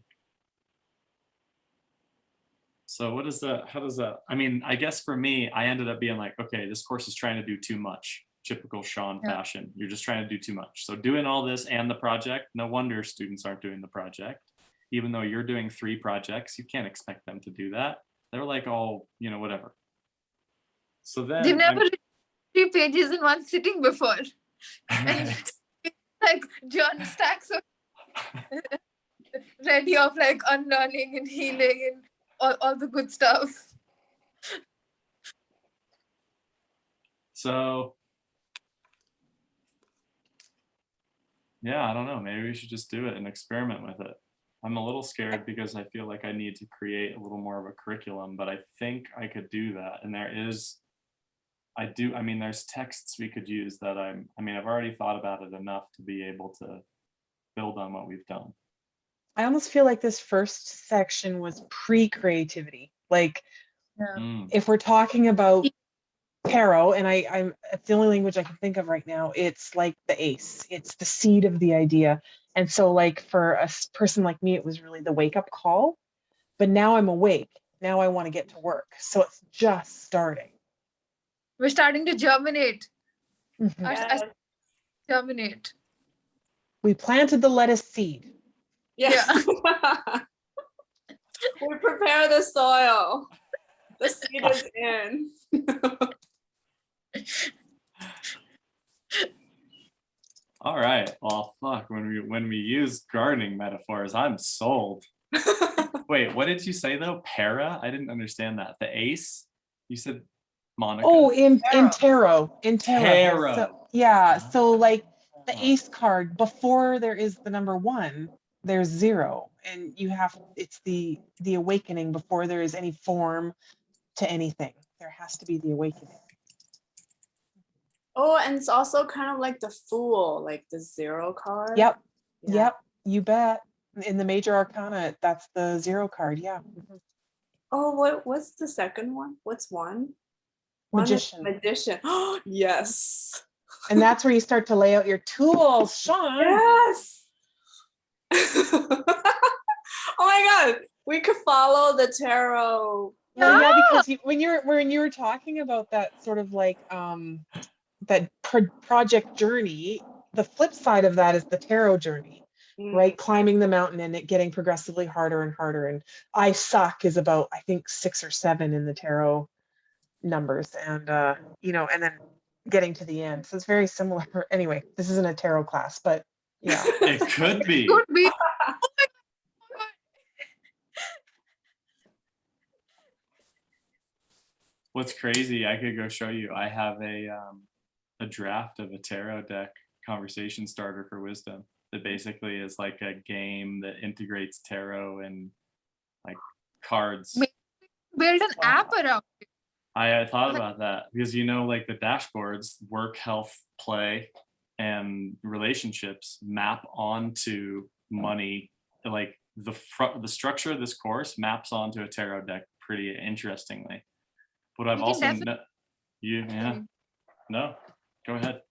So how does that, I mean, I guess for me, I ended up being like, okay, this course is trying to do too much, typical Sean fashion. You're just trying to do too much. So doing all this and the project, no wonder students aren't doing the project. Even though you're doing 3 projects, you can't expect them to do that. They're like all, you know, whatever. So then They've never read 3 pages in one sitting before. And like John stacks of ready of like unlearning and healing and all the good stuff. So yeah, I don't know, maybe we should just do it and experiment with it. I'm a little scared because I feel like I need to create a little more of a curriculum, but I think I could do that. And there's texts we could use that I've already thought about it enough to be able to build on what we've done. I almost feel like this first section was pre-creativity. Like, if we're talking about tarot, and it's the only language I can think of right now, it's like the ace. It's the seed of the idea. And so like for a person like me, it was really the wake-up call. But now I'm awake. Now I want to get to work. So it's just starting. We're starting to germinate. Yes. Germinate. We planted the lettuce seed. Yes. We prepare the soil. The seed is in. All right. Well, fuck. When we use gardening metaphors, I'm sold. Wait, what did you say though? Para? I didn't understand that. The ace? You said Monica. Oh, in tarot. Tarot. So, yeah. So like the ace card, before there is the number 1, there's 0, and it's the awakening before there is any form to anything. There has to be the awakening. Oh, and it's also kind of like the Fool, like the 0 card. Yep. Yeah. Yep. You bet. In the major arcana, that's the 0 card. Yeah. Mhm. Oh, what's the second one? What's one? One is Magician. Magician. Oh, yes. And that's where you start to lay out your tools, Sean. Yes. Oh my God. We could follow the tarot. Well, yeah, because when you were talking about that sort of like that project journey, the flip side of that is the tarot journey, right? Climbing the mountain and it getting progressively harder and harder. And I suck is about, I think, 6 or 7 in the tarot numbers, and you know, and then getting to the end. So it's very similar. Anyway, this isn't a tarot class, but yeah. It could be. Could be. What's crazy, I could go show you. I have a draft of a tarot deck conversation starter for wisdom that basically is like a game that integrates tarot and like cards. Build an app around it. I thought about that because, you know, like the dashboards, work, health, play, and relationships map onto money. Like the structure of this course maps onto a tarot deck pretty interestingly. But I've You can also definitely- yeah, no, go ahead.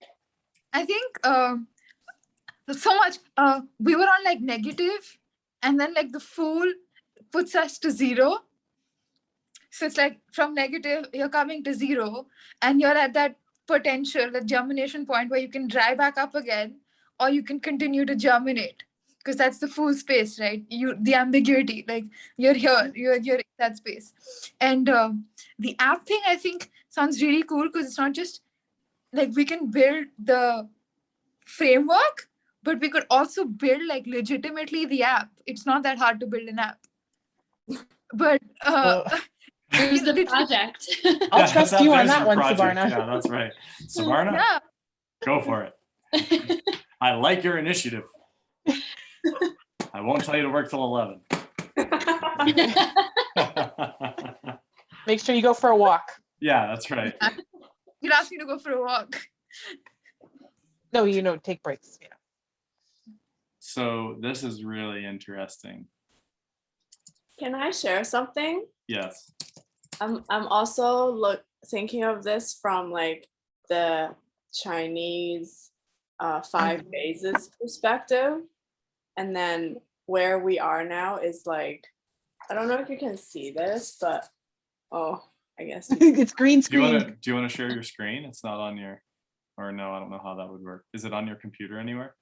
I think so much we were on like negative, and then like the Fool puts us to 0. So it's like from negative you're coming to 0, and you're at that potential, the germination point where you can dry back up again, or you can continue to germinate, because that's the Fool space, right? The ambiguity, like you're here, you're in that space. And the app thing, I think, sounds really cool, because it's not just like we can build the framework, but we could also build like legitimately the app. It's not that hard to build an app. But Here's the project. I'll Yeah, trust there's you on your that one, project. Sabarna. Yeah, that's right. Sabarna, yeah, go for it. I like your initiative. I won't tell you to work till 11. Make sure you go for a walk. Yeah, that's right. you'd ask me to go for a walk. No, you know, take breaks. Yeah. So this is really interesting. Can I share something? Yes. I'm also thinking of this from like the Chinese 5 phases perspective, and then where we are now is like, I don't know if you can see this, but oh, I guess It's green Do you screen. want to share your screen? It's not on your, or no, I don't know how that would work. Is it on your computer anywhere?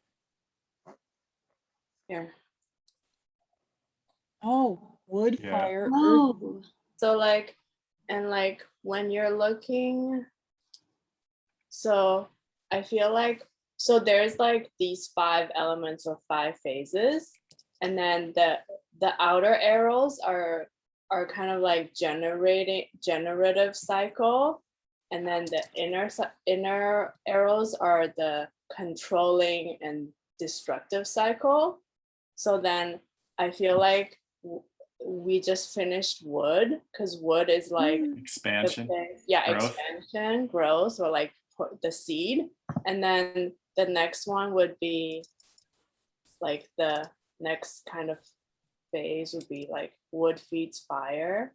here. Oh, wood, Yeah. fire, earth. Oh, So like, and like when you're looking, so I feel like, so there's like these 5 elements or 5 phases, and then the outer arrows are kind of like generative cycle, and then the inner arrows are the controlling and destructive cycle. So then I feel like we just finished wood, because wood is like Expansion. Growth. expansion, growth, or like the seed. And then the next one would be like the next kind of phase would be like wood feeds fire.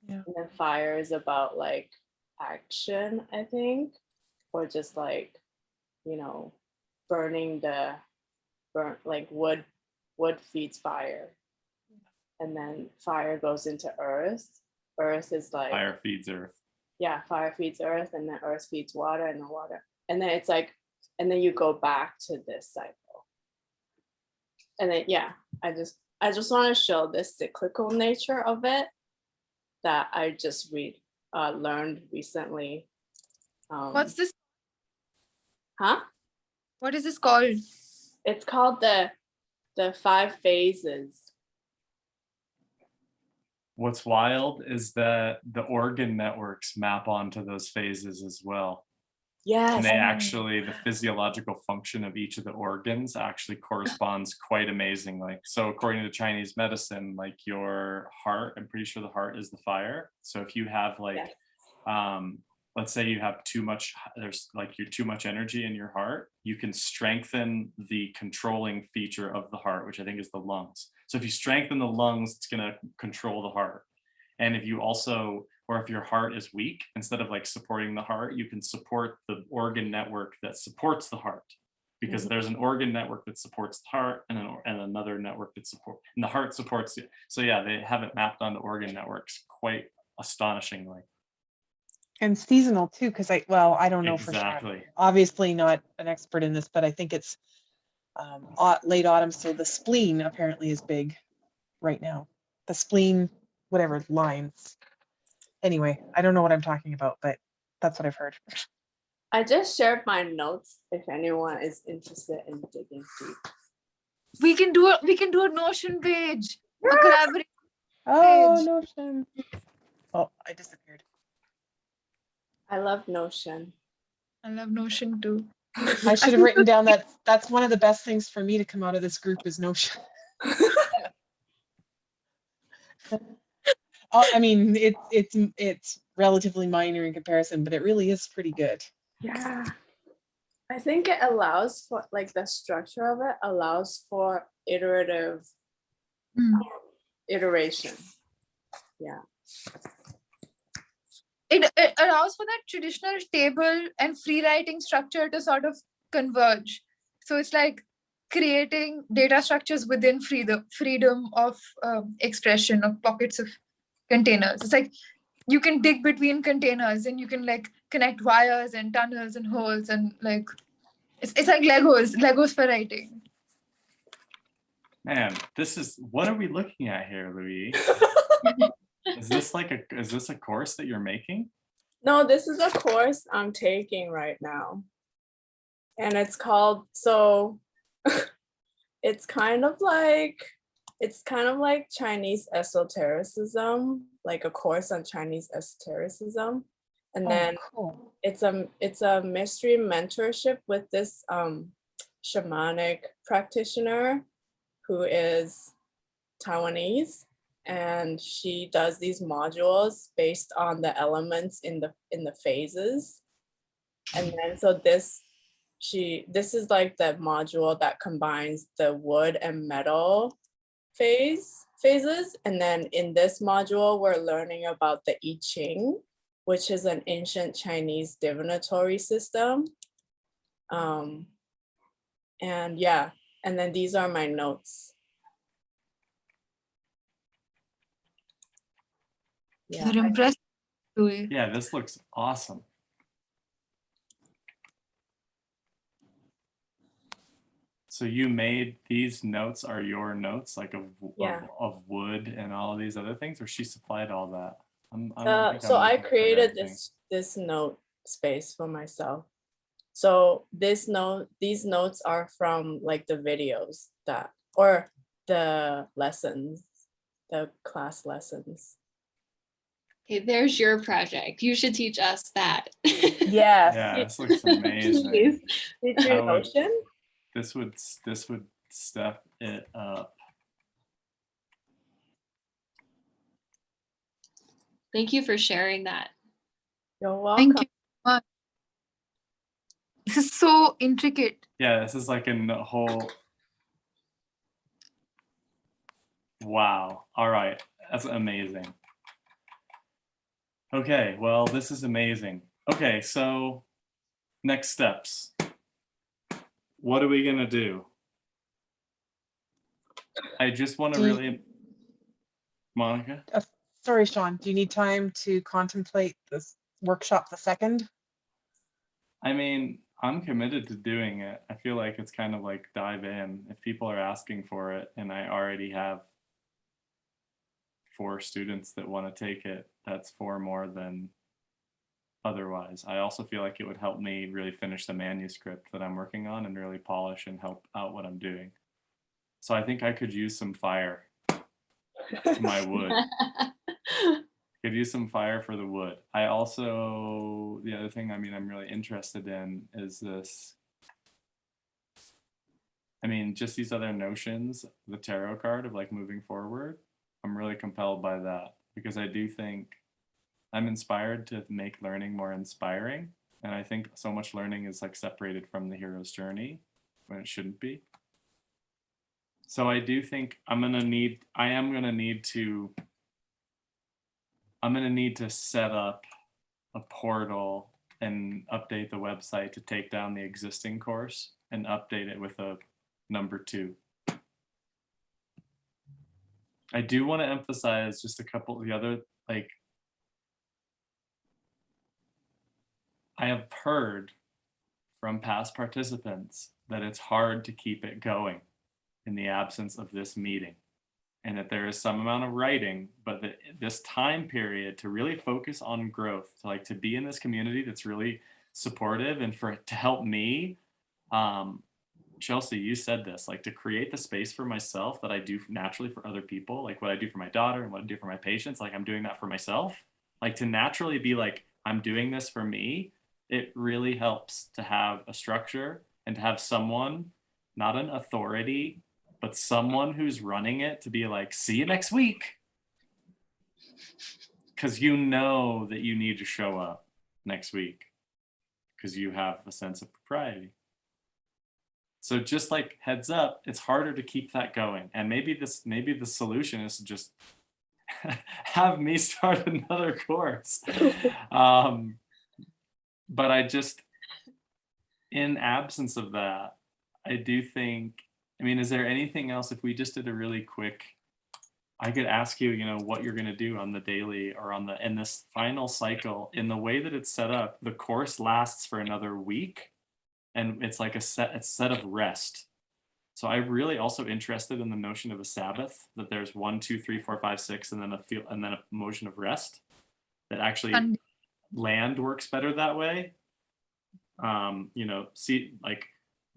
Yeah. And then fire is about like action, I think, or just like, you know, like wood feeds fire. And then fire goes into earth. Earth is like Fire feeds earth. yeah, fire feeds earth, and then earth feeds water, and then water. And then it's like, and then you go back to this cycle. And then yeah, I just want to show this cyclical nature of it that I just learned recently. What's this? Huh? What is this called? It's called the 5 phases. What's wild is that the organ networks map onto those phases as well. Yes. And they actually, the physiological function of each of the organs actually corresponds quite amazingly. So according to Chinese medicine, like your heart, I'm pretty sure the heart is the fire. So if you have like, Yes. let's say you have too much, there's like you're too much energy in your heart, you can strengthen the controlling feature of the heart, which I think is the lungs. So if you strengthen the lungs, it's going to control the heart. And if you also, or if your heart is weak, instead of like supporting the heart, you can support the organ network that supports the heart. Because there's an organ network that supports the heart and another network that supports, and the heart supports it. So yeah, they have it mapped onto organ networks quite astonishingly. And seasonal too, because I don't know for sure. Exactly. Obviously not an expert in this, but I think it's late autumn. So the spleen apparently is big right now. The spleen, whatever, lines. Anyway, I don't know what I'm talking about, but that's what I've heard. I just shared my notes if anyone is interested in digging deep. We can do a Notion page. A collaboration. Oh, Page. Notion. Oh, I disappeared. I love Notion. I love Notion too. I should have written down that that's one of the best things for me to come out of this group is Notion. I mean, it's relatively minor in comparison, but it really is pretty good. Yeah. I think it allows for, like, the structure of it allows for iterative iteration. Yeah. It allows for that traditional table and free writing structure to sort of converge. So it's like creating data structures within freedom of expression of pockets of containers. It's like you can dig between containers and you can like connect wires and tunnels and holes and like it's like Legos for writing. Man, this is, what are we looking at here, Luyi? Is this a course that you're making? No, this is a course I'm taking right now. And it's called, so it's kind of like Chinese esotericism, like a course on Chinese esotericism. And then Cool. it's a mystery mentorship with this shamanic practitioner who is Taiwanese, and she does these modules based on the elements in the phases. And then so this is like the module that combines the wood and metal phases. And then in this module, we're learning about the I Ching, which is an ancient Chinese divinatory system. And yeah, and then these are my notes. Yeah, You're impressed, Luyi. Yeah, this looks awesome. So you made these notes are your notes, like of wood and all of these other things, or she supplied all that? So I created this note space for myself. So these notes are from like the videos or the lessons, the class lessons. Okay, there's your project. You should teach us that. Yes. Yeah, this looks amazing. Did you I would- Notion? This would step it up. Thank you for sharing that. You're welcome. Thank you so much. This is so intricate. Yeah, this is like a whole. Wow. All right, that's amazing. Okay, well, this is amazing. Okay, so next steps. What are we gonna do? I just want to really, Monica? Sorry, Sean. Do you need time to contemplate this workshop the second? I mean, I'm committed to doing it. I feel like it's kind of like dive in. If people are asking for it and I already have 4 students that want to take it, that's 4 more than otherwise. I also feel like it would help me really finish the manuscript that I'm working on and really polish and help out what I'm doing. So I think I could use some fire to my wood. Could use some fire for the wood. I also, the other thing, I mean, I'm really interested in is this. I mean, just these other notions, the tarot card of like moving forward. I'm really compelled by that because I do think I'm inspired to make learning more inspiring. And I think so much learning is like separated from the hero's journey when it shouldn't be. So I do think I'm gonna need to set up a portal and update the website to take down the existing course and update it with a number 2. I do want to emphasize just a couple of the other, like, I have heard from past participants that it's hard to keep it going in the absence of this meeting, and that there is some amount of writing, but that this time period to really focus on growth, to be in this community that's really supportive, and for it to help me, Chelsea, you said this, like, to create the space for myself that I do naturally for other people, like what I do for my daughter and what I do for my patients, like I'm doing that for myself, like to naturally be like, I'm doing this for me. It really helps to have a structure and to have someone, not an authority, but someone who's running it, to be like, see you next week. Because you know that you need to show up next week because you have a sense of propriety. So just like heads up, it's harder to keep that going. And maybe the solution is to just have me start another course. But I just, in absence of that, I do think, I mean, is there anything else, if we just did a really quick, I could ask you, what you're going to do on the daily or in this final cycle. In the way that it's set up, the course lasts for another week, and it's like a set of rest. So I'm really also interested in the notion of a Sabbath, that there's 1, 2, 3, 4, 5, 6, and then a motion of rest. That actually land works better that way. See, like,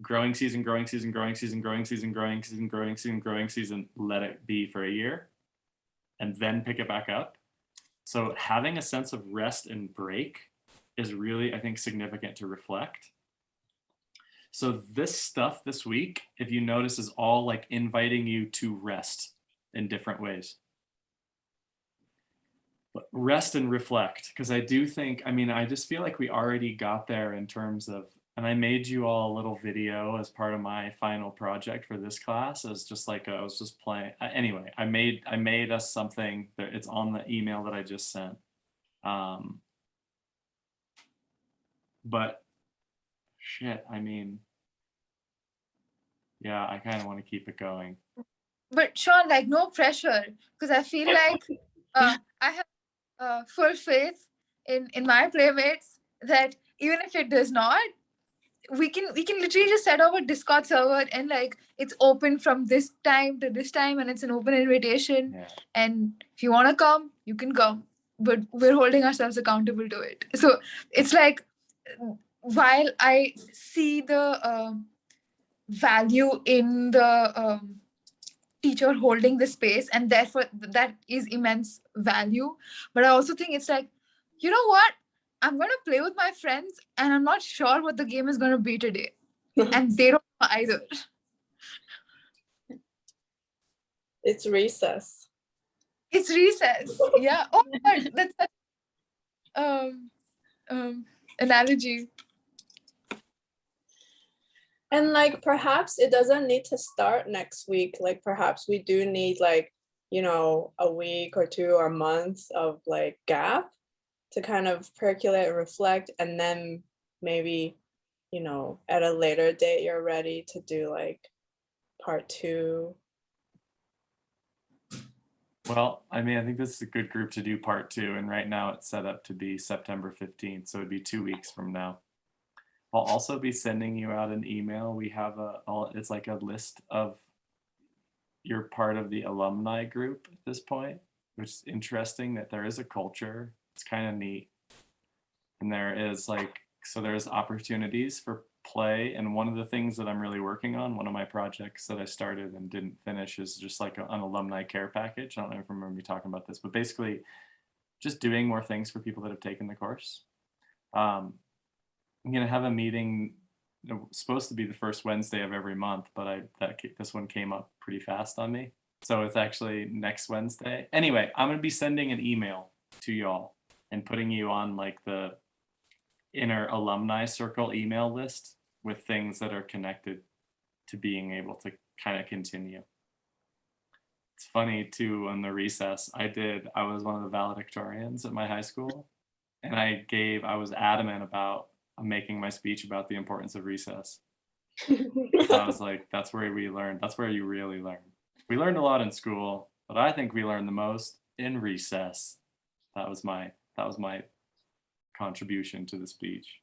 growing season, growing season, growing season, growing season, growing season, growing season, growing season, let it be for a year, and then pick it back up. So having a sense of rest and break is really, I think, significant to reflect. So this stuff this week, if you notice, is all like inviting you to rest in different ways. But rest and reflect, because I do think, I just feel like we already got there in terms of, and I made you all a little video as part of my final project for this class. As just like I was just playing. Anyway, I made us something that it's on the email that I just sent. But shit, yeah, I kind of want to keep it going. But Sean, like, no pressure, because I feel like I have full faith in my playmates that even if it does not, we can literally just set up a Discord server and like it's open from this time to this time, and it's an open invitation. Yeah. And if you want to come, you can come, but we're holding ourselves accountable to it. So it's like, while I see the value in the teacher holding the space, and therefore that is immense value, but I also think it's like, you know what, I'm going to play with my friends and I'm not sure what the game is going to be today, and they don't know either. It's recess. It's recess. Yeah. Oh my God, that's such analogy. And like, perhaps it doesn't need to start next week. Like, perhaps we do need like, a week or 2 or a month of like gap to kind of percolate and reflect. And then maybe, at a later date, you're ready to do like part 2. Well, I think this is a good group to do part 2. And right now it's set up to be September 15th. So it'd be 2 weeks from now. I'll also be sending you out an email. We have it's like a list of, you're part of the alumni group at this point, which is interesting that there is a culture. It's kind of neat. And there is there's opportunities for play. And one of the things that I'm really working on, one of my projects that I started and didn't finish, is just like an alumni care package. I don't know if you remember me talking about this, but basically just doing more things for people that have taken the course. I'm going to have a meeting. It's supposed to be the first Wednesday of every month, but this one came up pretty fast on me. So it's actually next Wednesday. Anyway, I'm going to be sending an email to y'all and putting you on like the inner alumni circle email list with things that are connected to being able to kind of continue. It's funny too, on the recess, I was one of the valedictorians at my high school, and I was adamant about making my speech about the importance of recess. I was like, that's where we learn. That's where you really learn. We learned a lot in school, but I think we learned the most in recess. That was my contribution to the speech.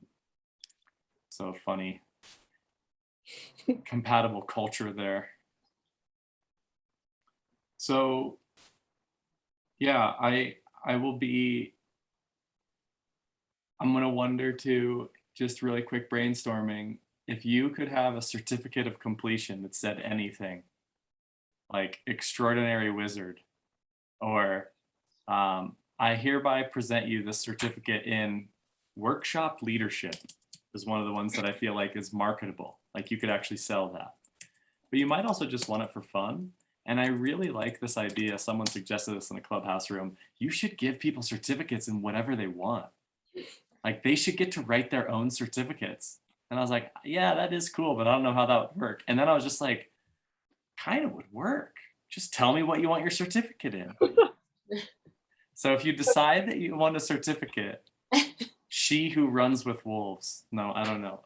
So funny. Compatible culture there. So yeah, I'm gonna wonder too, just really quick brainstorming, if you could have a certificate of completion that said anything, like extraordinary wizard, or I hereby present you this certificate in workshop leadership, is one of the ones that I feel like is marketable. Like you could actually sell that. But you might also just want it for fun. And I really like this idea. Someone suggested this in the clubhouse room. You should give people certificates in whatever they want. Like they should get to write their own certificates. And I was like, yeah, that is cool, but I don't know how that would work. And then I was just like, kind of would work. Just tell me what you want your certificate in. So if you decide that you want a certificate, she who runs with wolves. No, I don't know.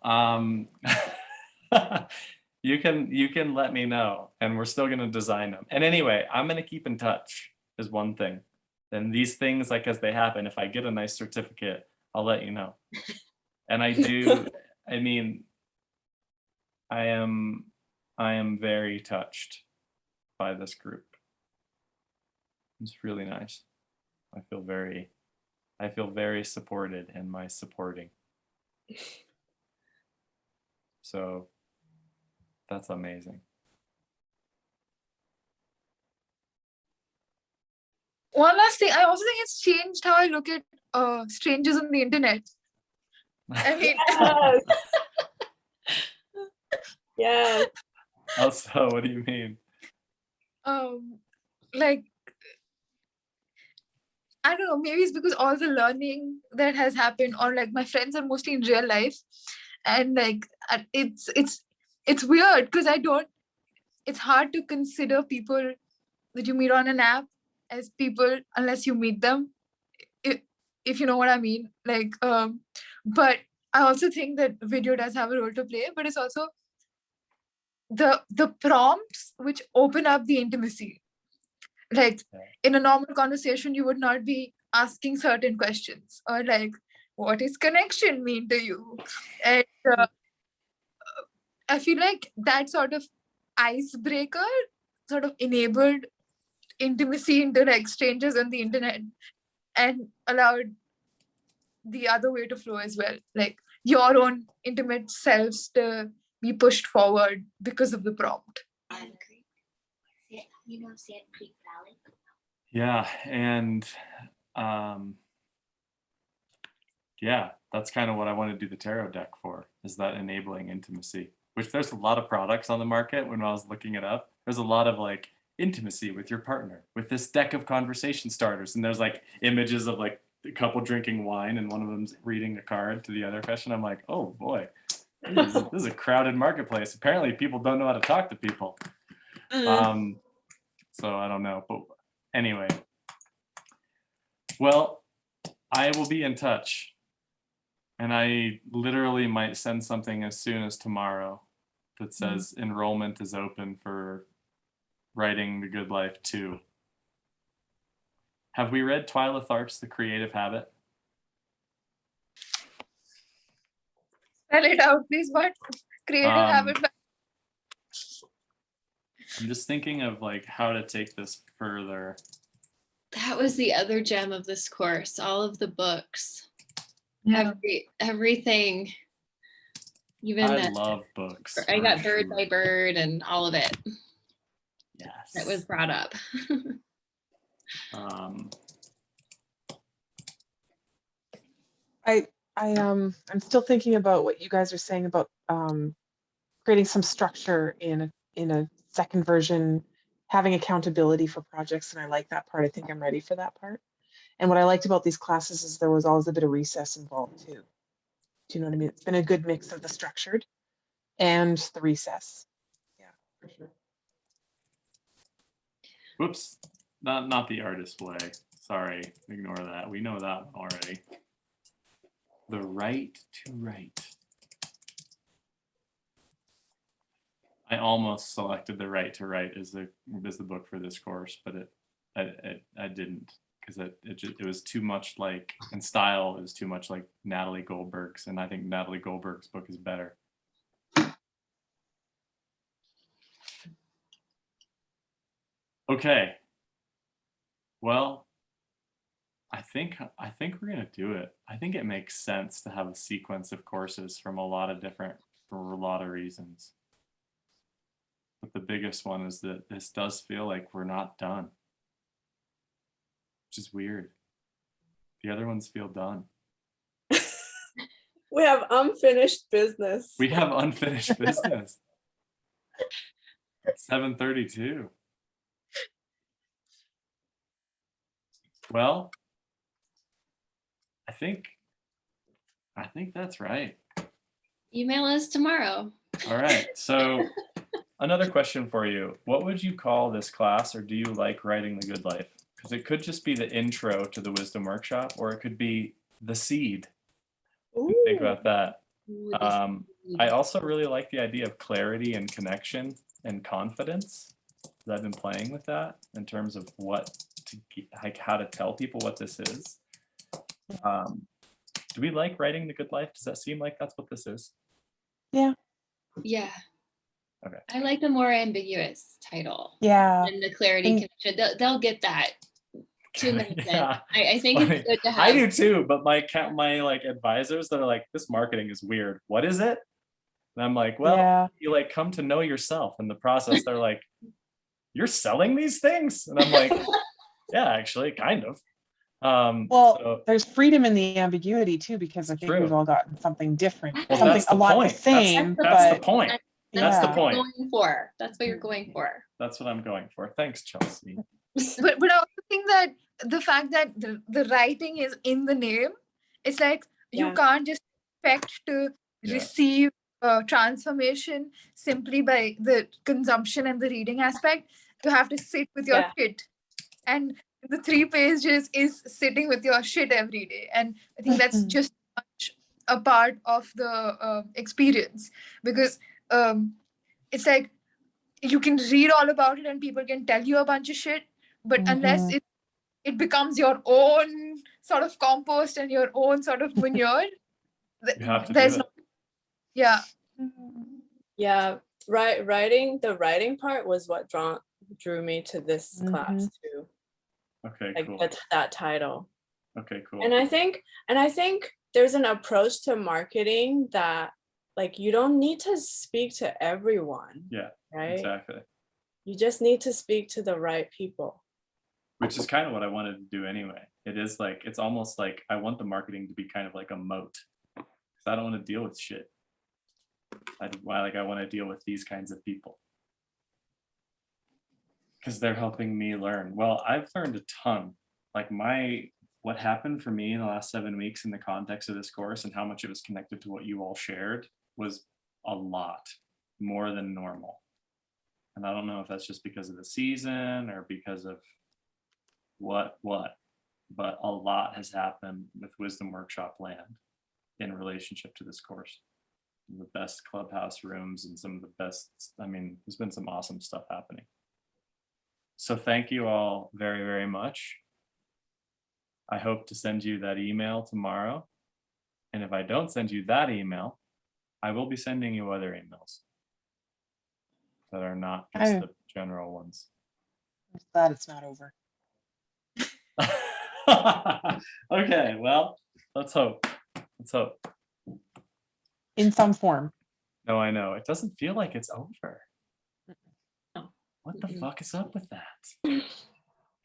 You can let me know, and we're still gonna design them. And anyway, I'm gonna keep in touch is one thing. And these things, like as they happen, if I get a nice certificate, I'll let you know. And I mean, I am very touched by this group. It's really nice. I feel very supported in my supporting. So that's amazing. One last thing, I also think it's changed how I look at strangers on the internet. I mean, Yes. Yes. Also, what do you mean? like, I don't know, maybe it's because all the learning that has happened, or like my friends are mostly in real life, and like it's weird because it's hard to consider people that you meet on an app as people unless you meet them, if you know what I mean. Like, but I also think that video does have a role to play, but it's also the prompts which open up the intimacy. Like in a normal conversation, you would not be asking certain questions, or like, what is connection mean to you? And I feel like that sort of icebreaker sort of enabled intimacy into like strangers on the internet, and allowed the other way to flow as well. Like your own intimate selves to be pushed forward because of the prompt. You know, Sand Creek Valley. Yeah, and yeah, that's kind of what I want to do the tarot deck for, is that enabling intimacy, which there's a lot of products on the market. When I was looking it up, there's a lot of like intimacy with your partner with this deck of conversation starters, and there's like images of like a couple drinking wine and one of them's reading a card to the other question. I'm like, oh boy, this is a crowded marketplace. Apparently people don't know how to talk to people. So I don't know, but anyway. Well, I will be in touch, and I literally might send something as soon as tomorrow that says enrollment is open for Writing the Good Life 2. Have we read Twyla Tharpe's The Creative Habit? Spell it out, please. What? Creative habit. I'm just thinking of like how to take this further. That was the other gem of this course. All of the books, Yeah. everything. Even I love books. I for got Bird sure. by Bird and all of it Yes. that was brought up. I'm still thinking about what you guys are saying about creating some structure in a second version, having accountability for projects, and I like that part. I think I'm ready for that part. And what I liked about these classes is there was always a bit of recess involved too. Do you know what I mean? It's been a good mix of the structured and the recess. Yeah, for sure. Whoops, not the artist way. Sorry, ignore that. We know that one already. The right to write. I almost selected The Right to Write as the book for this course, but I didn't, because it was too much like, in style, it was too much like Natalie Goldberg's, and I think Natalie Goldberg's book is better. Okay. Well, I think we're gonna do it. I think it makes sense to have a sequence of courses for a lot of reasons. But the biggest one is that this does feel like we're not done, which is weird. The other ones feel done. We have unfinished business. We have unfinished business. It's 7:32. Well, I think that's right. Email us tomorrow. All right. So another question for you. What would you call this class, or do you like writing the good life? Because it could just be the intro to the wisdom workshop, or it could be the seed. Think about that. Ooh, this I also really like the idea of clarity and connection and confidence. I've been playing with that in terms of how to tell people what this is. Do we like writing the good life? Does that seem like that's what this is? Yeah. Yeah. Okay. I like the more ambiguous title. Yeah. And the clarity And- connection. They'll get that 2 minutes in. Yeah, I think funny. it's good to have. I do too, but my like advisors that are like, this marketing is weird. What is it? And I'm like, well, Yeah. you like come to know yourself in the process. They're like, you're selling these things? And I'm like, yeah, actually, kind of. Well, so, there's freedom in the ambiguity too, because I think True. we've all gotten something different, Well, something that's a the lot point. the same, that's the but point. That's yeah. the what you're point. going for. That's what you're going for. That's what I'm going for. Thanks, Chelsea. But I also think that the fact that the writing is in the name, it's like you Yeah. can't just expect to Yeah. receive transformation simply by the consumption and the reading aspect. You have to sit with your Yeah. shit, and the 3 pages is sitting with your shit every day. And I think that's just much a part of the experience, because it's like you can read all about it and people can tell you a bunch of shit, but unless it becomes your own sort of compost and your own sort of manure, You have to there's do it. no, yeah. Yeah, the writing part was what drew me to this class too. Okay, Like cool. that title. Okay, cool. And I think there's an approach to marketing that like you don't need to speak to everyone. Yeah, right? exactly. You just need to speak to the right people. Which is kind of what I wanted to do anyway. It is like, it's almost like I want the marketing to be kind of like a moat, because I don't want to deal with shit. I want to deal with these kinds of people, because they're helping me learn. Well, I've learned a ton. Like what happened for me in the last 7 weeks in the context of this course and how much it was connected to what you all shared was a lot more than normal. And I don't know if that's just because of the season or because of what, but a lot has happened with Wisdom Workshop land in relationship to this course. The best clubhouse rooms and some of the best, I mean, there's been some awesome stuff happening. So thank you all very, very much. I hope to send you that email tomorrow. And if I don't send you that email, I will be sending you other emails that are not just the general ones. I'm glad it's not over. Okay, well, let's hope. Let's hope. In some form. No, I know. It doesn't feel like it's over. No. What the fuck is up with that?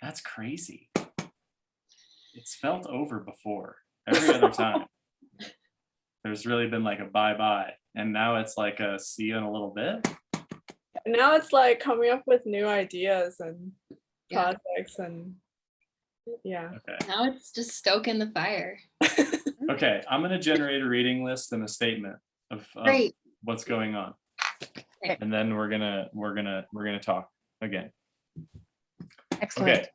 That's crazy. It's felt over before. Every other time. There's really been like a bye-bye. And now it's like a see you in a little bit. Now it's like coming up with new ideas and Yeah. projects and Yeah. Okay. Now it's just stoking the fire. Okay. I'm gonna generate a reading list and a statement of Great. what's going on, Okay. and then we're gonna talk again. Excellent. Okay.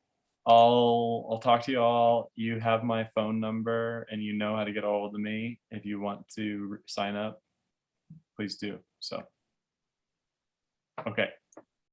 I'll talk to you all. You have my phone number and you know how to get a hold of me. If you want to sign up, please do so. Okay.